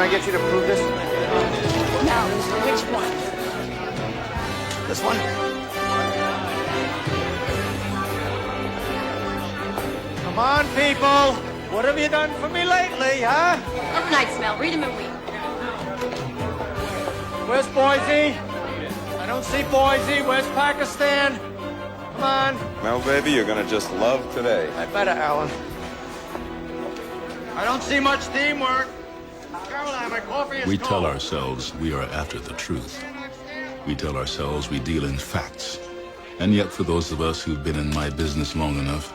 I get you to prove this? Now, which one? This one? Come on, people. What have you done for me lately, huh? Overnight smell. Read him and weep. Where's Boise? I don't see Boise. Where's Pakistan? Come on. Well, baby, you're gonna just love today. I better, Alan. I don't see much teamwork. Caroline, my coffee is We cold. tell ourselves we are after the truth. We tell ourselves we deal in facts. And yet, for those of us who've been in my business long enough,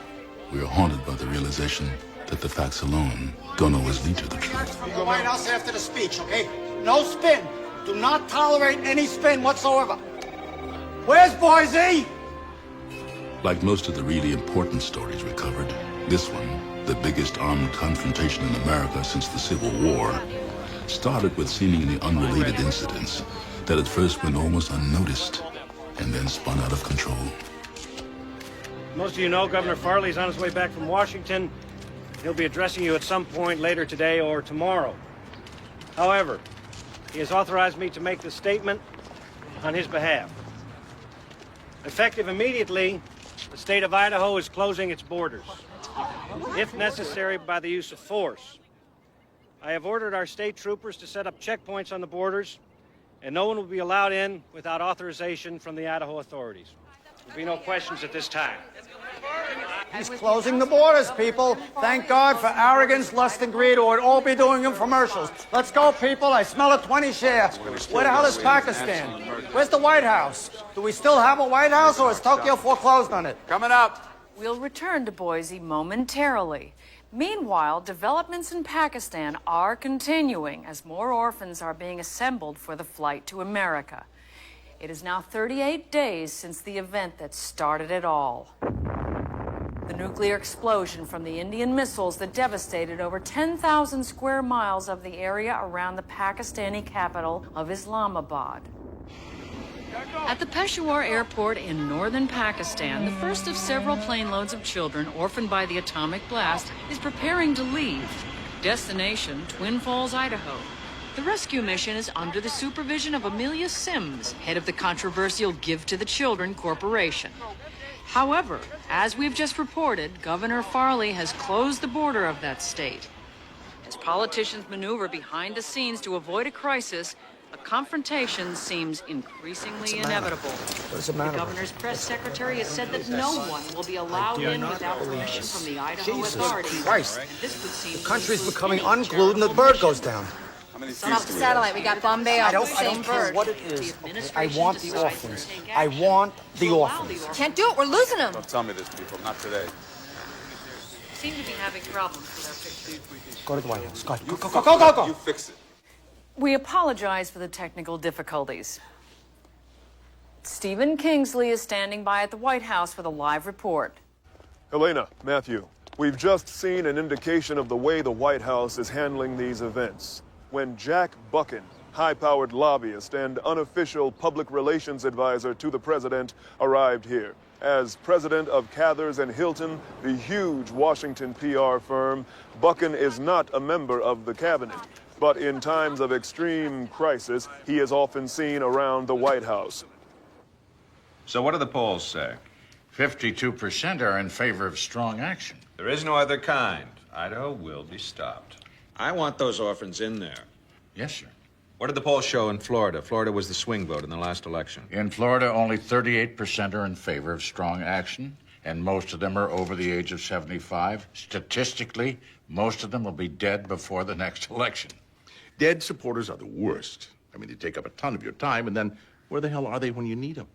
we are haunted by the realization that the facts alone don't always lead to the truth. From the White House after the speech, okay? No spin. Do not tolerate any spin whatsoever. Where's Boise? Like most of the really important stories we covered, this one, the biggest armed confrontation in America since the Civil War, started with seemingly unrelated incidents that at first went almost unnoticed and then spun out of control. Most of you know Governor Farley's on his way back from Washington. He'll be addressing you at some point later today or tomorrow. However, he has authorized me to make this statement on his behalf. Effective immediately, the state of Idaho is closing its borders, if necessary by the use of force. I have ordered our state troopers to set up checkpoints on the borders, and no one will be allowed in without authorization from the Idaho authorities. There will be no questions at this time. He's closing the borders, people. Thank God for arrogance, lust, and greed, or we'd all be doing commercials. Let's go, people. I smell a 20 share. Where the hell is Pakistan? Where's the White House? Do we still have a White House, or has Tokyo foreclosed on it? Coming up. We'll return to Boise momentarily. Meanwhile, developments in Pakistan are continuing as more orphans are being assembled for the flight to America. It is now 38 days since the event that started it all. The nuclear explosion from the Indian missiles that devastated over 10,000 square miles of the area around the Pakistani capital of Islamabad. At the Peshawar airport in northern Pakistan, the first of several plane loads of children orphaned by the atomic blast is preparing to leave. Destination, Twin Falls, Idaho. The rescue mission is under the supervision of Amelia Sims, head of the controversial Give to the Children Corporation. However, as we've just reported, Governor Farley has closed the border of that state. As politicians maneuver behind the scenes to avoid a crisis, a confrontation seems increasingly inevitable. What's the matter? The governor's press secretary has said that no one will be allowed in without permission from the Idaho authorities. Christ. This would seem The country's to becoming any unglued and the bird goes down. How many Sun off fees the do we have? satellite. We got Bombay off the I same don't care bird. what it is. The I administration want the decides to orphans. take I action want the to allow orphans. Can't do it. We're losing them. Don't tell me this, people. Not today. seem to be having problems with our picture. Go to the White House. Go. You fix it. We apologize for the technical difficulties. Stephen Kingsley is standing by at the White House with a live report. Helena, Matthew, we've just seen an indication of the way the White House is handling these events. When Jack Buchan, high-powered lobbyist and unofficial public relations advisor to the president, arrived here. As president of Cathers and Hilton, the huge Washington PR firm, Buchan is not a member of the cabinet. But in times of extreme crisis, he is often seen around the White House. So what do the polls say? 52% are in favor of strong action. There is no other kind. Idaho will be stopped. I want those orphans in there. Yes, sir. What did the polls show in Florida? Florida was the swing vote in the last election. In Florida, only 38% are in favor of strong action, and most of them are over the age of 75. Statistically, most of them will be dead before the next election. Dead supporters are the worst. I mean, they take up a ton of your time, and then where the hell are they when you need them?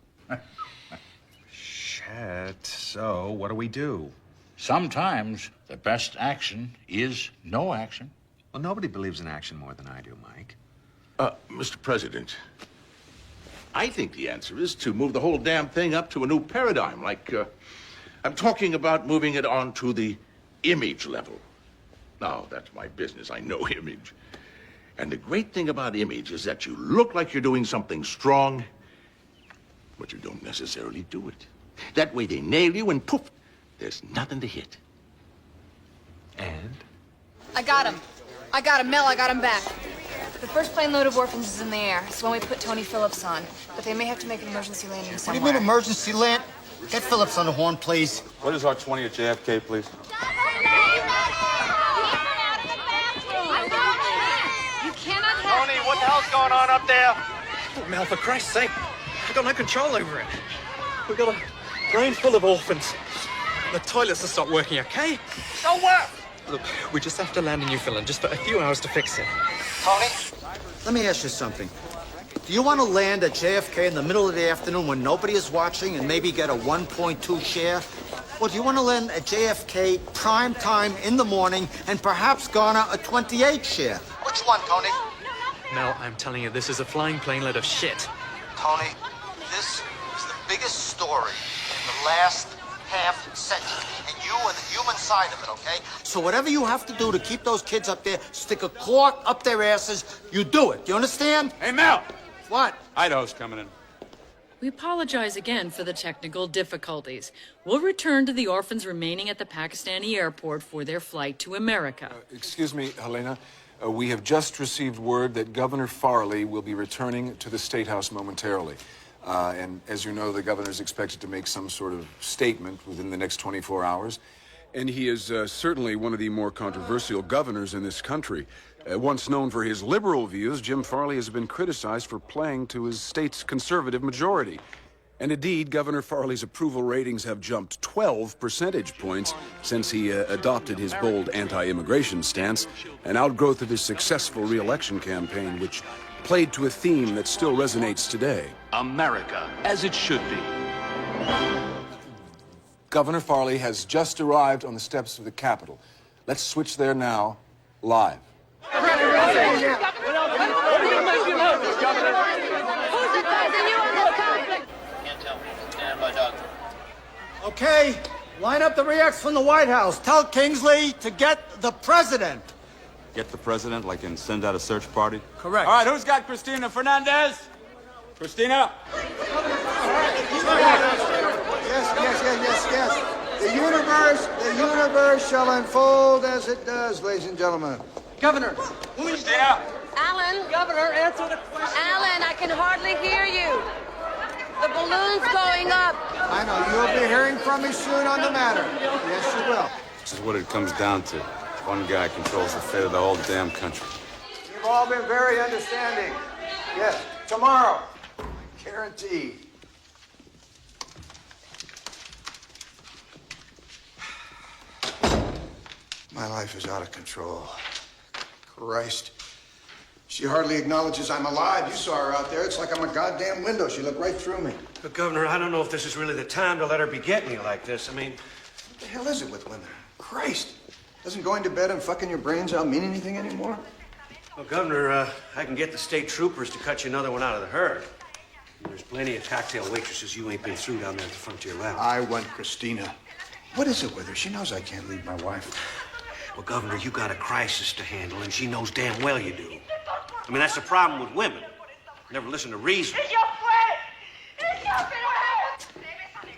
Shit. So, what do we do? Sometimes the best action is no action. Well, nobody believes in action more than I do, Mike. Mr. President, I think the answer is to move the whole damn thing up to a new paradigm, like, I'm talking about moving it on to the image level. Now, that's my business. I know image. And the great thing about image is that you look like you're doing something strong, but you don't necessarily do it. That way they nail you and poof, there's nothing to hit. And? I got him. Mel, I got him back. The first plane load of orphans is in the air. It's when we put Tony Phillips on. But they may have to make an emergency landing What somewhere. do you mean emergency land? Get Phillips on the horn, please. What is our 20 at JFK, please? You cannot have... Tony, what the hell's going on up there? Oh, Mel, for Christ's sake, we've got no control over it. We've got a brain full of orphans. The toilets have stopped working, okay? So what? Look, we just have to land in Newfoundland just for a few hours to fix it. Tony, let me ask you something. Do you want to land at JFK in the middle of the afternoon when nobody is watching and maybe get a 1.2 share? Or do you want to land at JFK prime time in the morning and perhaps garner a 28 share? Which one, Tony? Mel, I'm telling you, this is a flying planelet of shit. Tony, this is the biggest story in the last half century, and you are the human side of it, okay? So whatever you have to do to keep those kids up there, stick a cork up their asses, you do it. You understand? Hey, Mel! What? Idaho's coming in. We apologize again for the technical difficulties. We'll return to the orphans remaining at the Pakistani airport for their flight to America. Excuse me, Helena. We have just received word that Governor Farley will be returning to the State House momentarily. And as you know, the governor is expected to make some sort of statement within the next 24 hours. And he is certainly one of the more controversial governors in this country. Once known for his liberal views, Jim Farley has been criticized for playing to his state's conservative majority. And indeed, Governor Farley's approval ratings have jumped 12 percentage points since he adopted his bold anti-immigration stance, an outgrowth of his successful re-election campaign, which played to a theme that still resonates today. America, as it should be. Governor Farley has just arrived on the steps of the Capitol. Let's switch there now, live. Okay, line up the reacts from the White House. Tell Kingsley to get the president. Get the president, like in send out a search party? Correct. All right, who's got Cristina Fernandez? Cristina? Yes. The universe shall unfold as it does, ladies and gentlemen. Governor. Cristina? Alan? Governor, answer the question. Alan, I can hardly hear you. The balloon's going up. I know, you'll be hearing from me soon on the matter. Yes, you will. This is what it comes down to. One guy controls the fate of the whole damn country. You've all been very understanding. Yes, tomorrow. Guaranteed. My life is out of control. Christ. She hardly acknowledges I'm alive. You saw her out there. It's like I'm a goddamn window. She looked right through me. But, Governor, I don't know if this is really the time to let her be getting you like this. I mean... What the hell is it with women? Christ. Doesn't going to bed and fucking your brains out mean anything anymore? Well, Governor, I can get the state troopers to cut you another one out of the herd. And there's plenty of cocktail waitresses you ain't been through down there at the frontier lab. I want Christina. What is it with her? She knows I can't leave my wife. Well, Governor, you got a crisis to handle, and she knows damn well you do. I mean, that's the problem with women. Never listen to reason.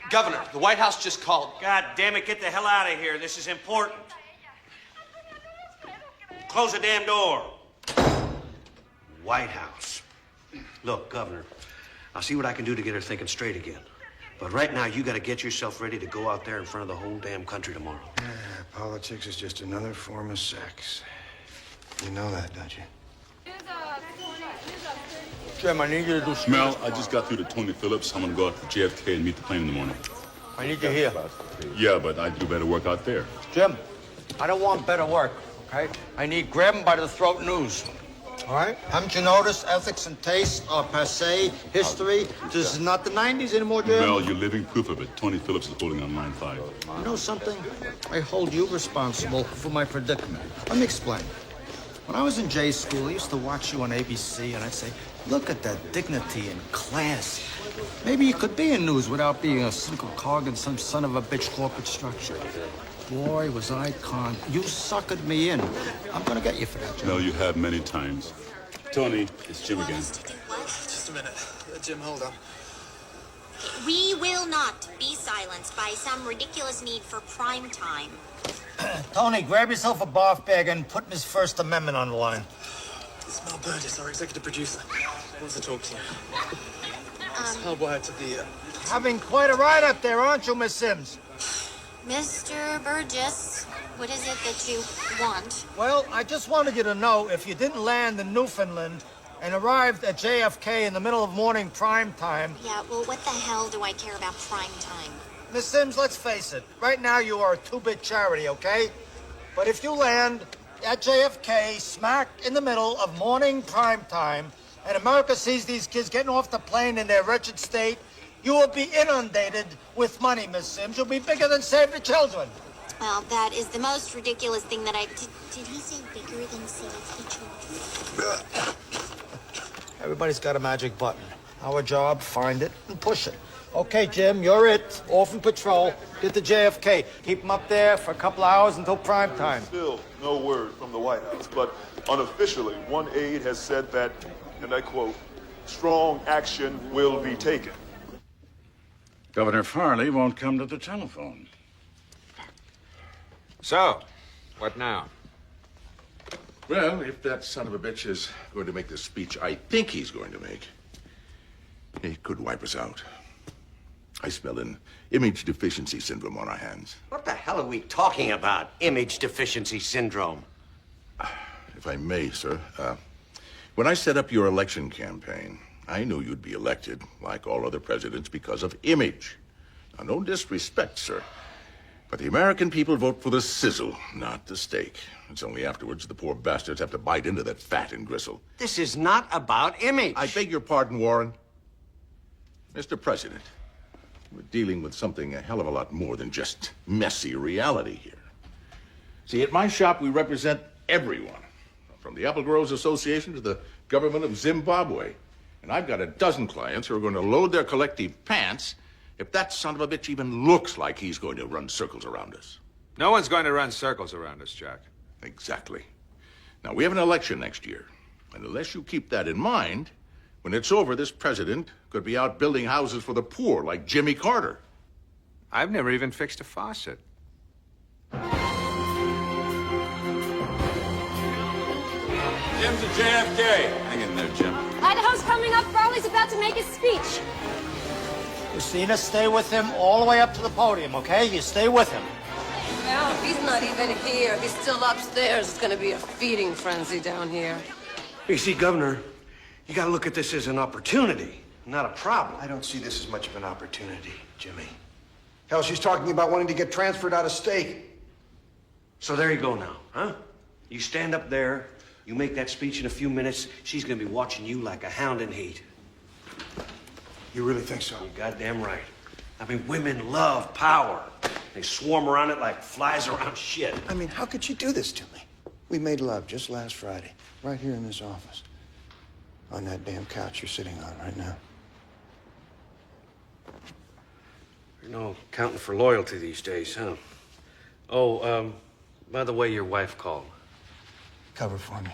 Governor, the White House just called. God damn it, get the hell out of here. This is important. Close the damn door. White House. Look, Governor, I'll see what I can do to get her thinking straight again. But right now, you got to get yourself ready to go out there in front of the whole damn country tomorrow. Yeah, politics is just another form of sex. You know that, don't you? Jim, I need you to do some... Mel, I just got through to Tony Phillips. I'm gonna go out to JFK and meet the plane in the morning. I need you here. Yeah, but I do better work out there. Jim, I don't want better work, okay? I need grab 'em by the throat news. All right? Haven't you noticed ethics and taste are passé history? This is not the 90s anymore, Jim. Mel, you're living proof of it. Tony Phillips is holding on line 5. You know something? I hold you responsible for my predicament. Let me explain. When I was in J school, I used to watch you on ABC, and I'd say, look at that dignity and class. Maybe you could be in news without being a cynical cog in some son of a bitch corporate structure. Boy, was I con. You suckered me in. I'm gonna get you for that, Jim. Mel, you have many times. Tony, it's Jim again. Just a minute. Jim, hold on. We will not be silenced by some ridiculous need for prime time. Tony, grab yourself a barf bag and put Miss First Amendment on the line. Mel Burgess, our executive producer, wants to talk to you. It's hardwired to the... Having quite a ride up there, aren't you, Miss Sims? Mr. Burgess, what is it that you want? Well, I just wanted you to know if you didn't land in Newfoundland and arrived at JFK in the middle of morning prime time. Yeah, well, what the hell do I care about prime time? Miss Sims, let's face it. Right now, you are a two-bit charity, okay? But if you land at JFK smack in the middle of morning prime time, and America sees these kids getting off the plane in their wretched state, you will be inundated with money, Miss Sims. You'll be bigger than Save the Children. Well, that is the most ridiculous thing that I... Did he say bigger than Save the Children? Everybody's got a magic button. Our job, find it and push it. Okay, Jim, you're it. Orphan Patrol. Get to JFK. Keep them up there for a couple hours until prime time. Still no word from the White House, but unofficially, one aide has said that, and I quote, strong action will be taken. Governor Farley won't come to the telephone. So, what now? Well, if that son of a bitch is going to make the speech I think he's going to make, he could wipe us out. I smell an image deficiency syndrome on our hands. What the hell are we talking about? Image deficiency syndrome. If I may, sir, when I set up your election campaign, I knew you'd be elected, like all other presidents, because of image. Now, no disrespect, sir, but the American people vote for the sizzle, not the steak. It's only afterwards the poor bastards have to bite into that fat and gristle. This is not about image. I beg your pardon, Warren. Mr. President, we're dealing with something a hell of a lot more than just messy reality here. See, at my shop, we represent everyone, from the Apple Growers Association to the government of Zimbabwe. And I've got a dozen clients who are going to load their collective pants if that son of a bitch even looks like he's going to run circles around us. No one's going to run circles around us, Jack. Exactly. Now, we have an election next year. And unless you keep that in mind, when it's over, this president could be out building houses for the poor like Jimmy Carter. I've never even fixed a faucet. Jim's at JFK. Hang in there, Jim. Idaho's coming up. Farley's about to make his speech. Christina, stay with him all the way up to the podium, okay? You stay with him. Well, he's not even here. He's still upstairs. It's going to be a feeding frenzy down here. You see, Governor, you gotta look at this as an opportunity, not a problem. I don't see this as much of an opportunity, Jimmy. Hell, she's talking about wanting to get transferred out of state. So there you go now, huh? You stand up there, you make that speech in a few minutes, she's gonna be watching you like a hound in heat. You really think so? You're goddamn right. I mean, women love power. They swarm around it like flies around shit. I mean, how could she do this to me? We made love just last Friday, right here in this office. On that damn couch you're sitting on right now. You're no counting for loyalty these days, huh? Oh, by the way, your wife called. Cover for me.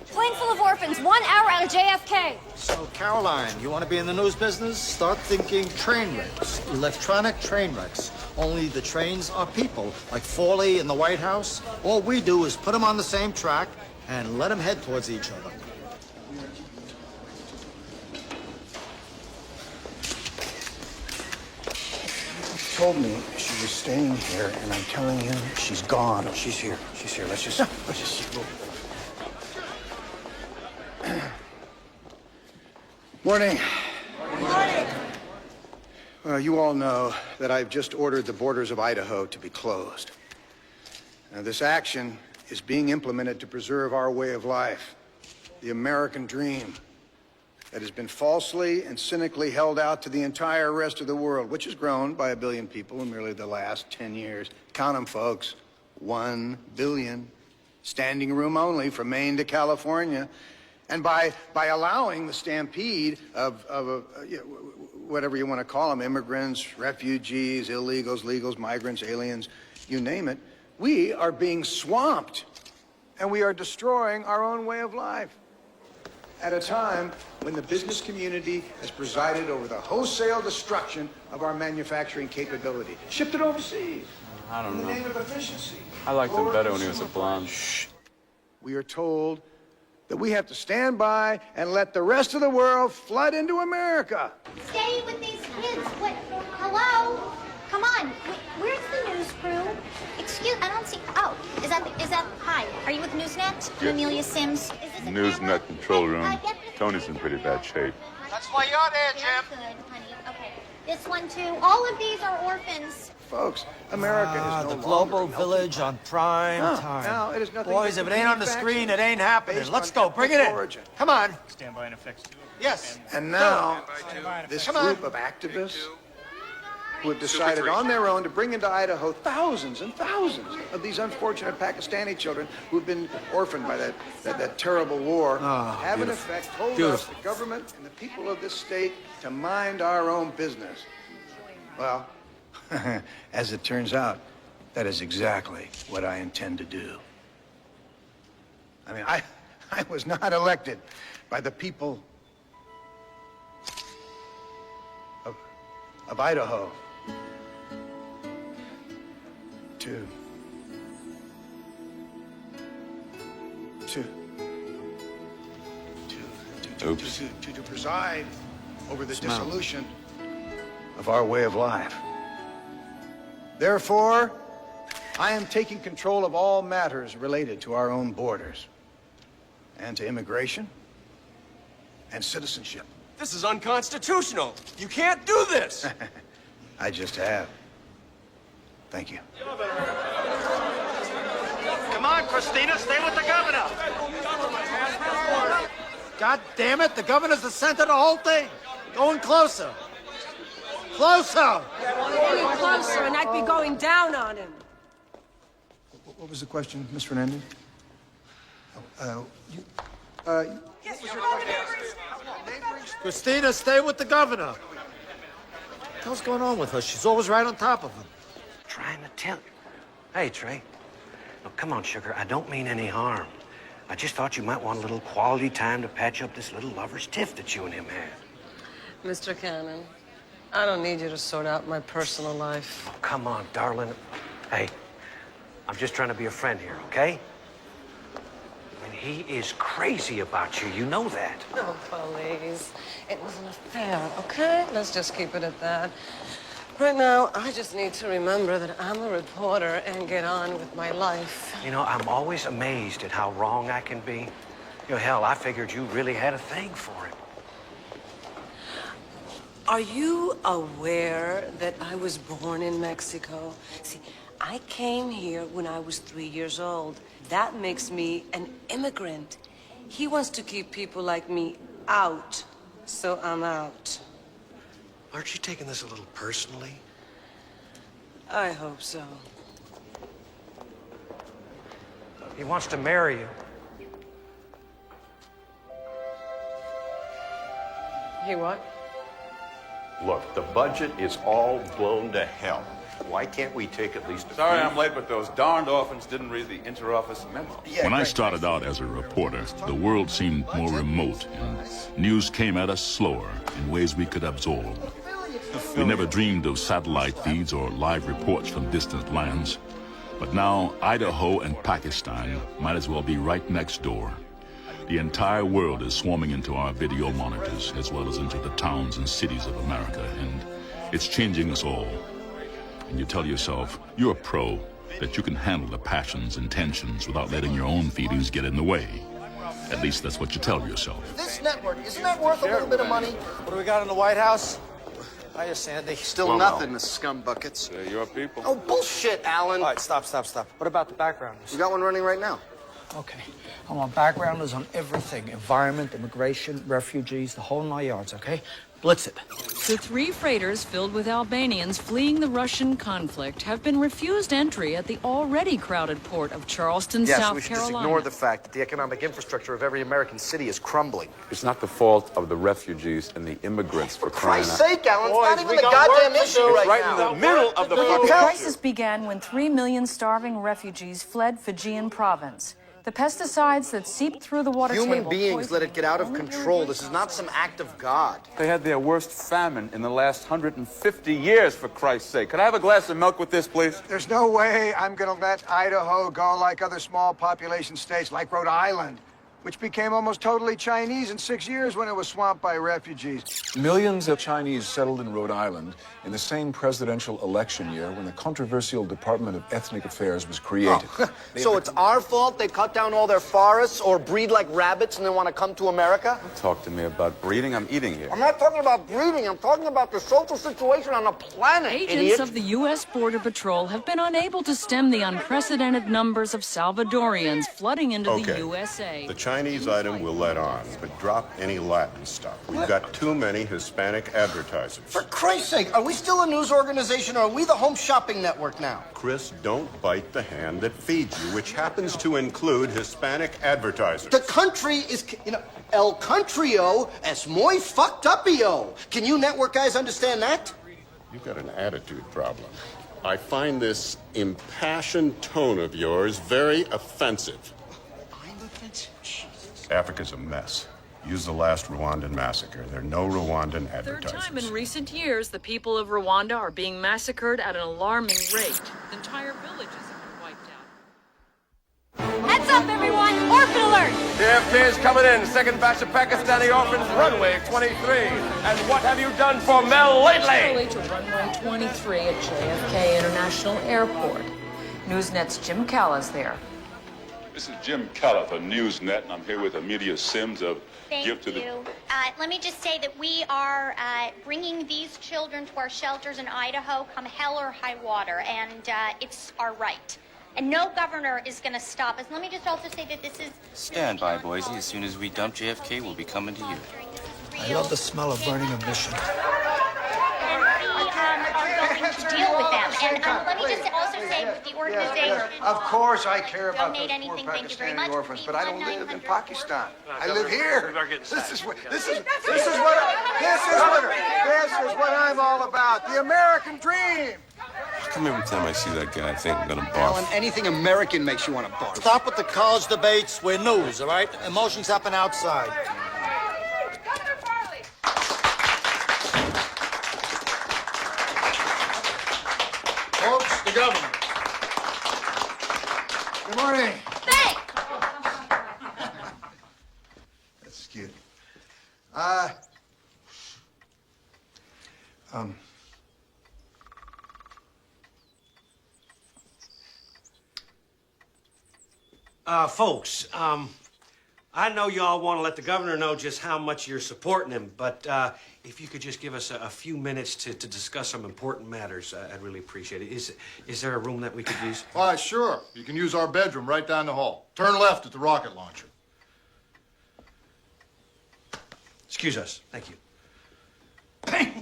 Plane full of orphans, 1 hour out of JFK. So, Caroline, you want to be in the news business? Start thinking train wrecks, electronic train wrecks. Only the trains are people, like Farley in the White House. All we do is put them on the same track and let them head towards each other. She told me she was staying here, and I'm telling you, she's gone. She's here. She's here. Let's just Morning. Morning. You all know that I've just ordered the borders of Idaho to be closed. Now, this action is being implemented to preserve our way of life, the American dream that has been falsely and cynically held out to the entire rest of the world, which has grown by 1 billion people in merely the last 10 years. Count them, folks. 1 billion. Standing room only from Maine to California. And by allowing the stampede of whatever you want to call them, immigrants, refugees, illegals, legals, migrants, aliens, you name it, we are being swamped, and we are destroying our own way of life at a time when the business community has presided over the wholesale destruction of our manufacturing capability. Shipped it overseas. I don't in know. the name of efficiency. I liked him better when he was a blonde. Shh. we are told that we have to stand by and let the rest of the world flood into America. Stay with these kids. What? Hello? Come on. Where's the news crew? Excuse, I don't see. Oh, is that? Hi. Are you with Newsnet? I'm Amelia Sims. Is this a Newsnet control room. Tony's in pretty bad shape. That's why you're there, Jim. Good, honey. Okay. This one too. All of these are orphans. Folks, America is no the longer Global melting Village on prime time. No, it is nothing. Boys, but if it ain't on the manufacturing screen, it ain't happening. based Let's on go. Bring it in. origin. Come on. Stand by and affix 2. Yes. And now, this group of activists who have decided on their own to bring into Idaho thousands and thousands of these unfortunate Pakistani children who've been orphaned by that terrible war, have in effect told us, the government and the people of this state, to mind our own business. Well, as it turns out, that is exactly what I intend to do. I mean, I was not elected by the people of Idaho to preside over the dissolution of our way of life. Therefore, I am taking control of all matters related to our own borders and to immigration and citizenship. This is unconstitutional. You can't do this. I just have. Thank you. Come on, Christina, stay with the governor. God damn it, the governor's the center of the whole thing. Going closer. Closer. Any closer and I'd be going down on him. What was the question, Miss Fernandez? Christina, stay with the governor. What the hell's going on with her? She's always right on top of him. Trying to tell you. Hey, Trey. Now, come on, sugar. I don't mean any harm. I just thought you might want a little quality time to patch up this little lover's tiff that you and him had. Mr. Cannon, I don't need you to sort out my personal life. Oh, come on, darling. Hey, I'm just trying to be a friend here, okay? I mean, he is crazy about you. You know that. Oh, please. It was an affair, okay? Let's just keep it at that. Right now, I just need to remember that I'm a reporter and get on with my life. You know, I'm always amazed at how wrong I can be. You know, hell, I figured you really had a thing for him. Are you aware that I was born in Mexico? See, I came here when I was 3 years old. That makes me an immigrant. He wants to keep people like me out, so I'm out. Aren't you taking this a little personally? I hope so. He wants to marry you. He what? Look, the budget is all blown to hell. Why can't we take at least a Sorry few... I'm late, but those darned orphans didn't read the inter-office memo. When I started out as a reporter, the world seemed more remote, and news came at us slower in ways we could absorb. We never dreamed of satellite feeds or live reports from distant lands. But now, Idaho and Pakistan might as well be right next door. The entire world is swarming into our video monitors, as well as into the towns and cities of America, and it's changing us all. And you tell yourself, you're a pro, that you can handle the passions and tensions without letting your own feelings get in the way. At least that's what you tell yourself. This network, isn't that worth a little bit of money? What do we got in the White House? Hiya, Sandy. Still nothing, the scumbuckets. They're your people. Oh, bullshit, Alan. All right, stop. What about the backgrounders? We got one running right now. Okay. I want backgrounders on everything. Environment, immigration, refugees, the whole 9 yards, okay? Blitz it. The 3 freighters filled with Albanians fleeing the Russian conflict have been refused entry at the already crowded port of Charleston, Yes, South we should Carolina. just ignore the fact that the economic infrastructure of every American city is crumbling. It's not the fault of the refugees and the immigrants for crying Christ's out. sake, Alan, it's not even the goddamn issue right now. in the middle of the The crisis began when 3 million starving refugees fled Fijian province. The pesticides that seep through the water Human table beings poison let it get out of control. This is not some act of God. They had their worst famine in the last 150 years, for Christ's sake. Could I have a glass of milk with this, please? There's no way I'm going to let Idaho go like other small population states, like Rhode Island, which became almost totally Chinese in 6 years when it was swamped by refugees. Millions of Chinese settled in Rhode Island in the same presidential election year when the controversial Department of Ethnic Affairs was created. So it's our fault they cut down all their forests or breed like rabbits and then want to come to America? Talk to me about breeding. I'm eating here. I'm not talking about breeding. I'm talking about the social situation on the planet, Agents idiot. of the U.S. Border Patrol have been unable to stem the unprecedented numbers of Salvadorians flooding into the USA. The Chinese item will let on, but drop any Latin stuff. We've got too many Hispanic advertisers. For Christ's sake, are we still a news organization or are we the home shopping network now? Chris, don't bite the hand that feeds you, which happens to include Hispanic advertisers. The country is, El Contrio es muy fucked up-io. Can you network guys understand that? You've got an attitude problem. I find this impassioned tone of yours very offensive. Africa's a mess. Use the last Rwandan massacre. There are no Rwandan Third advertisers. time in recent years, the people of Rwanda are being massacred at an alarming rate. Entire villages have been wiped out. Heads up, everyone! Orphan alert! JFK's coming in. Second batch of Pakistani orphans, runway 23. And what have you done for Mel lately? To runway 23 at JFK International Airport. Newsnet's Jim Callis there. This is Jim Calla for Newsnet, and I'm here with Amelia Sims of Give to the... Let me just say that we are bringing these children to our shelters in Idaho, come hell or high water, and it's our right. And no governor is going to stop us. Let me just also say that this is... Stand by, Boise. As soon as we dump JFK, we'll be coming to you. I love the smell of burning emission. Are going to deal with them. And let me just also say with the organization... Of course I care about those donate poor anything, thank you very Pakistani much. orphans, but I don't live in Pakistan. I live here. This is what I'm all about. The American dream. How come every time I see that guy, I think I'm gonna Alan, barf? anything American makes you want to barf. Stop with the college debates. We're news, all right? Emotions happen outside. Folks, the governor. Good morning. That's cute. Folks, I know y'all want to let the governor know just how much you're supporting him, but if you could just give us a few minutes to discuss some important matters, I'd really appreciate it. Is there a room that we could use? Why, sure. You can use our bedroom right down the hall. Turn left at the rocket launcher. Excuse us. Thank you. Hey,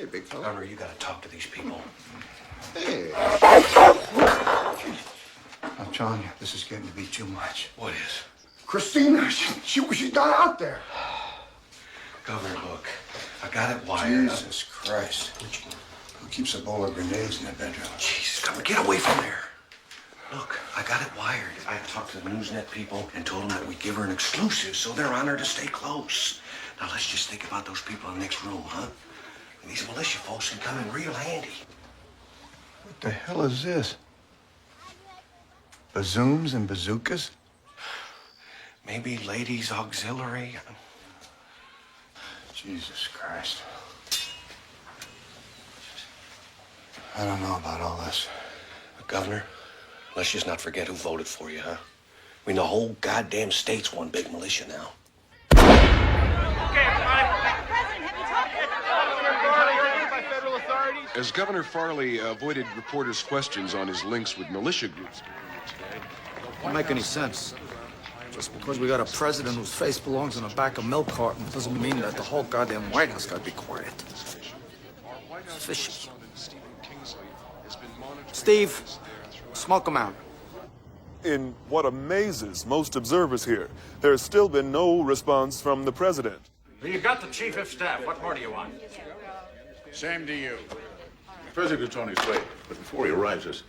big fella. Governor, you gotta talk to these people. Hey. I'm telling you, this is getting to be too much. What is? Christina, she's not out there. Governor, look, I got it wired. Jesus Christ. Who keeps a bowl of grenades in the bedroom? Jesus, Governor, get away from there. Look, I got it wired. I talked to the Newsnet people and told them that we'd give her an exclusive, so they're on her to stay close. Now, let's just think about those people in the next room, huh? These militia folks can come in real handy. What the hell is this? Bazooms and bazookas? Maybe ladies' auxiliary. Jesus Christ. I don't know about all this. Governor, let's just not forget who voted for you, huh? I mean, the whole goddamn state's one big militia now. As Governor Farley avoided reporters' questions on his links with militia groups. Don't make any sense. Just because we got a president whose face belongs in the back of milk carton doesn't mean that the whole goddamn White House got to be quiet. It's fishy. Steve, smoke him out. In what amazes most observers here, there's still been no response from the president. You got the chief of staff. What more do you want? Same to you. The president's on his way, but before he arrives, there's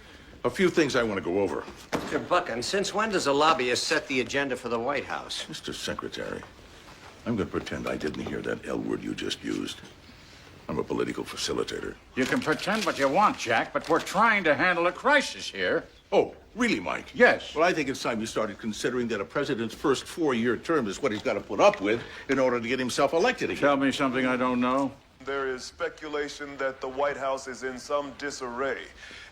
A few things I want to go over. Mr. Buchan, since when does a lobbyist set the agenda for the White House? Mr. Secretary, I'm going to pretend I didn't hear that L word you just used. I'm a political facilitator. You can pretend what you want, Jack, but we're trying to handle a crisis here. Oh, really, Mike? Yes. Well, I think it's time you started considering that a president's first 4-year term is what he's got to put up with in order to get himself elected again. Tell me something I don't know. There is speculation that the White House is in some disarray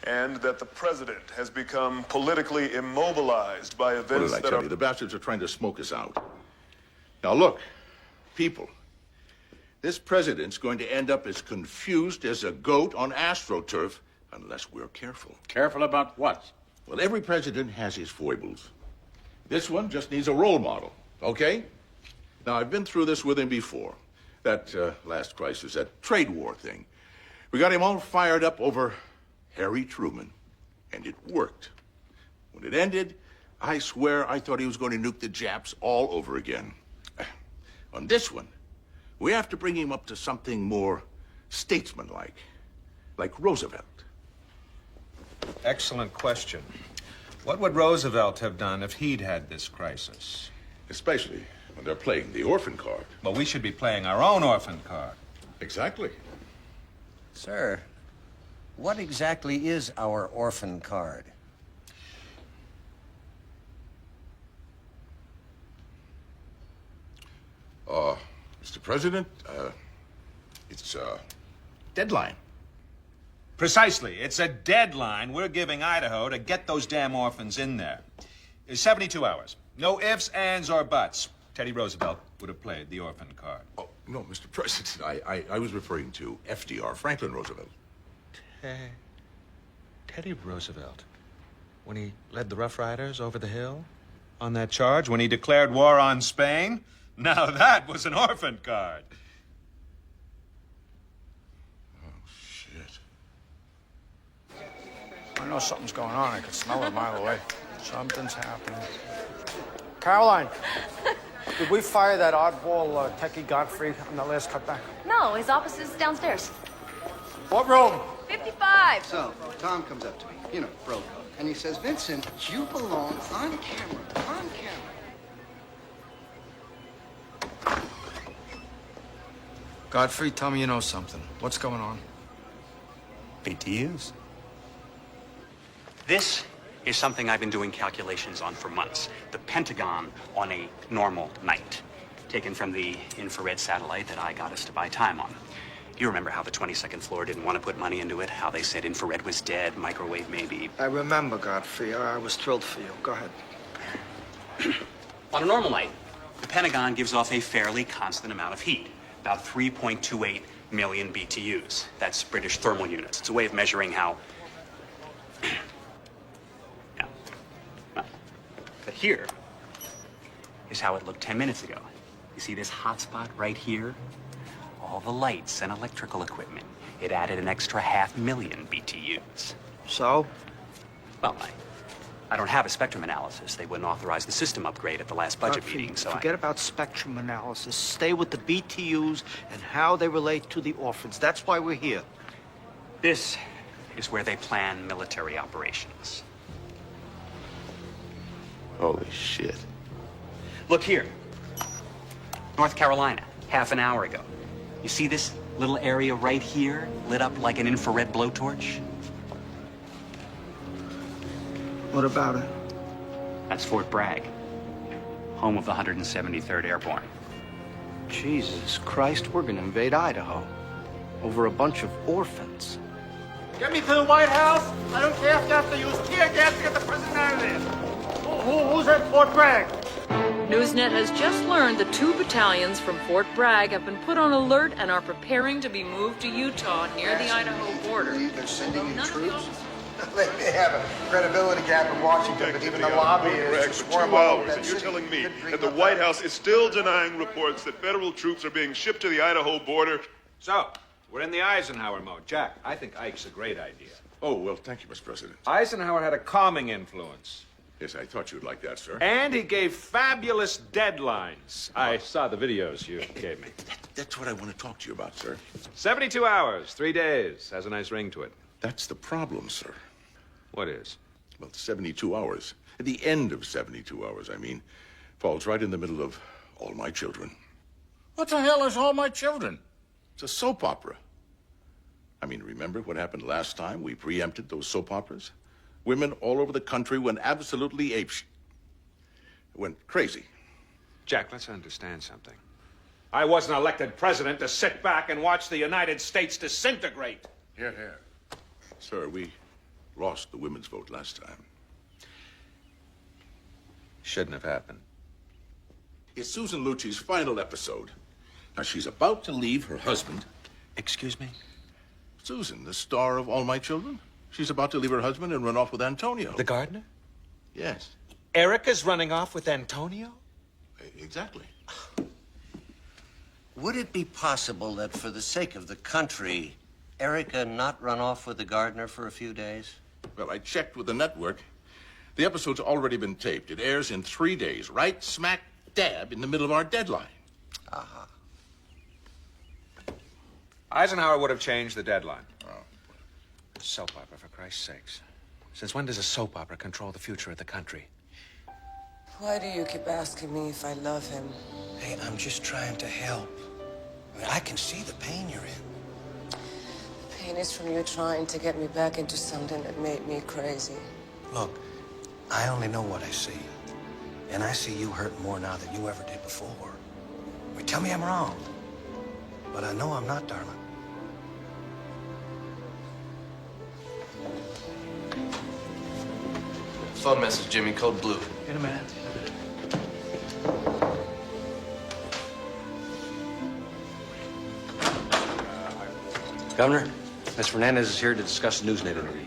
and that the president has become politically immobilized by What events did I that tell are... you? The bastards are trying to smoke us out. Now, look, people, this president's going to end up as confused as a goat on AstroTurf unless we're careful. Careful about what? Well, every president has his foibles. This one just needs a role model, okay? Now, I've been through this with him before. That last crisis, that trade war thing. We got him all fired up over Harry Truman, and it worked. When it ended, I swear I thought he was going to nuke the Japs all over again. On this one, we have to bring him up to something more statesmanlike, like Roosevelt. Excellent question. What would Roosevelt have done if he'd had this crisis? Especially when they're playing the orphan card. Well, we should be playing our own orphan card. Exactly. Sir, what exactly is our orphan card? Mr. President, it's a deadline. Precisely. It's a deadline we're giving Idaho to get those damn orphans in there. 72 hours. No ifs, ands, or buts. Teddy Roosevelt would have played the orphan card. Oh, no, Mr. President, I was referring to FDR, Franklin Roosevelt. Teddy Roosevelt? When he led the Rough Riders over the hill? On that charge? When he declared war on Spain? Now that was an orphan card. I know something's going on. I can smell it a mile away. Something's happening. Caroline, did we fire that oddball Techie Godfrey on the last cutback? No, his office is downstairs. What room? 55. So, Tom comes up to me, you know, bro code, and he says, Vincent, you belong on camera, on camera. Godfrey, tell me you know something. What's going on? BTUs. This is something I've been doing calculations on for months. The Pentagon on a normal night, taken from the infrared satellite that I got us to buy time on. You remember how the 22nd floor didn't want to put money into it, how they said infrared was dead, microwave maybe. I remember, Godfrey. I was thrilled for you. Go ahead. On a normal night, the Pentagon gives off a fairly constant amount of heat, about 3.28 million BTUs. That's British thermal units. It's a way of measuring how... yeah. Well, but here is how it looked 10 minutes ago. You see this hot spot right here? All the lights and electrical equipment. It added an extra 500,000 BTUs. So? Well, I don't have a spectrum analysis. They wouldn't authorize the system upgrade at the last budget Godfrey, meeting, so forget about spectrum analysis. Stay with the BTUs and how they relate to the orphans. That's why we're here. This is where they plan military operations. Holy shit. Look here. North Carolina, half an hour ago. You see this little area right here lit up like an infrared blowtorch? What about it? That's Fort Bragg, home of the 173rd Airborne. Jesus Christ, we're gonna invade Idaho over a bunch of orphans. Get me to the White House. I don't care if you have to use tear gas to get the president out of there. Who's at Fort Bragg? Newsnet has just learned the 2 battalions from Fort Bragg have been put on alert and are preparing to be moved to Utah near the Idaho border. They're sending in troops. They may have a credibility gap in Washington, but even the lobbyists for 2 hours, and you're telling me that the White House is still denying reports that federal troops are being shipped to the Idaho border? So, we're in the Eisenhower mode. Jack, I think Ike's a great idea. Oh, well, thank you, Mr. President. Eisenhower had a calming influence. Yes, I thought you'd like that, sir. And he gave fabulous deadlines. I saw the videos you gave me. That's what I want to talk to you about, sir. 72 hours, 3 days. Has a nice ring to it. That's the problem, sir. What is? Well, 72 hours. At the end of 72 hours, I mean. Falls right in the middle of All My Children. What the hell is All My Children? It's a soap opera. I mean, remember what happened last time? We preempted those soap operas. Women all over the country went absolutely apeshit. Went crazy. Jack, let's understand something. I wasn't elected president to sit back and watch the United States disintegrate. Here, here. Sir, we lost the women's vote last time. Shouldn't have happened. It's Susan Lucci's final episode. Now, she's about to leave her husband. Excuse me? Susan, the star of All My Children. She's about to leave her husband and run off with Antonio. The gardener? Yes. Erica's running off with Antonio? Exactly. Would it be possible that for the sake of the country, Erica not run off with the gardener for a few days? Well, I checked with the network. The episode's already been taped. It airs in 3 days, right smack dab in the middle of our deadline. Uh-huh. Eisenhower would have changed the deadline. Soap opera, for Christ's sakes. Since when does a soap opera control the future of the country? Why do you keep asking me if I love him? Hey, I'm just trying to help. I mean, I can see the pain you're in. Pain is from you trying to get me back into something that made me crazy. Look, I only know what I see. And I see you hurt more now than you ever did before. I mean, tell me I'm wrong. But I know I'm not, darling. Phone message, Jimmy. Code blue. In a minute. Governor, Ms. Fernandez is here to discuss the Newsnet interview.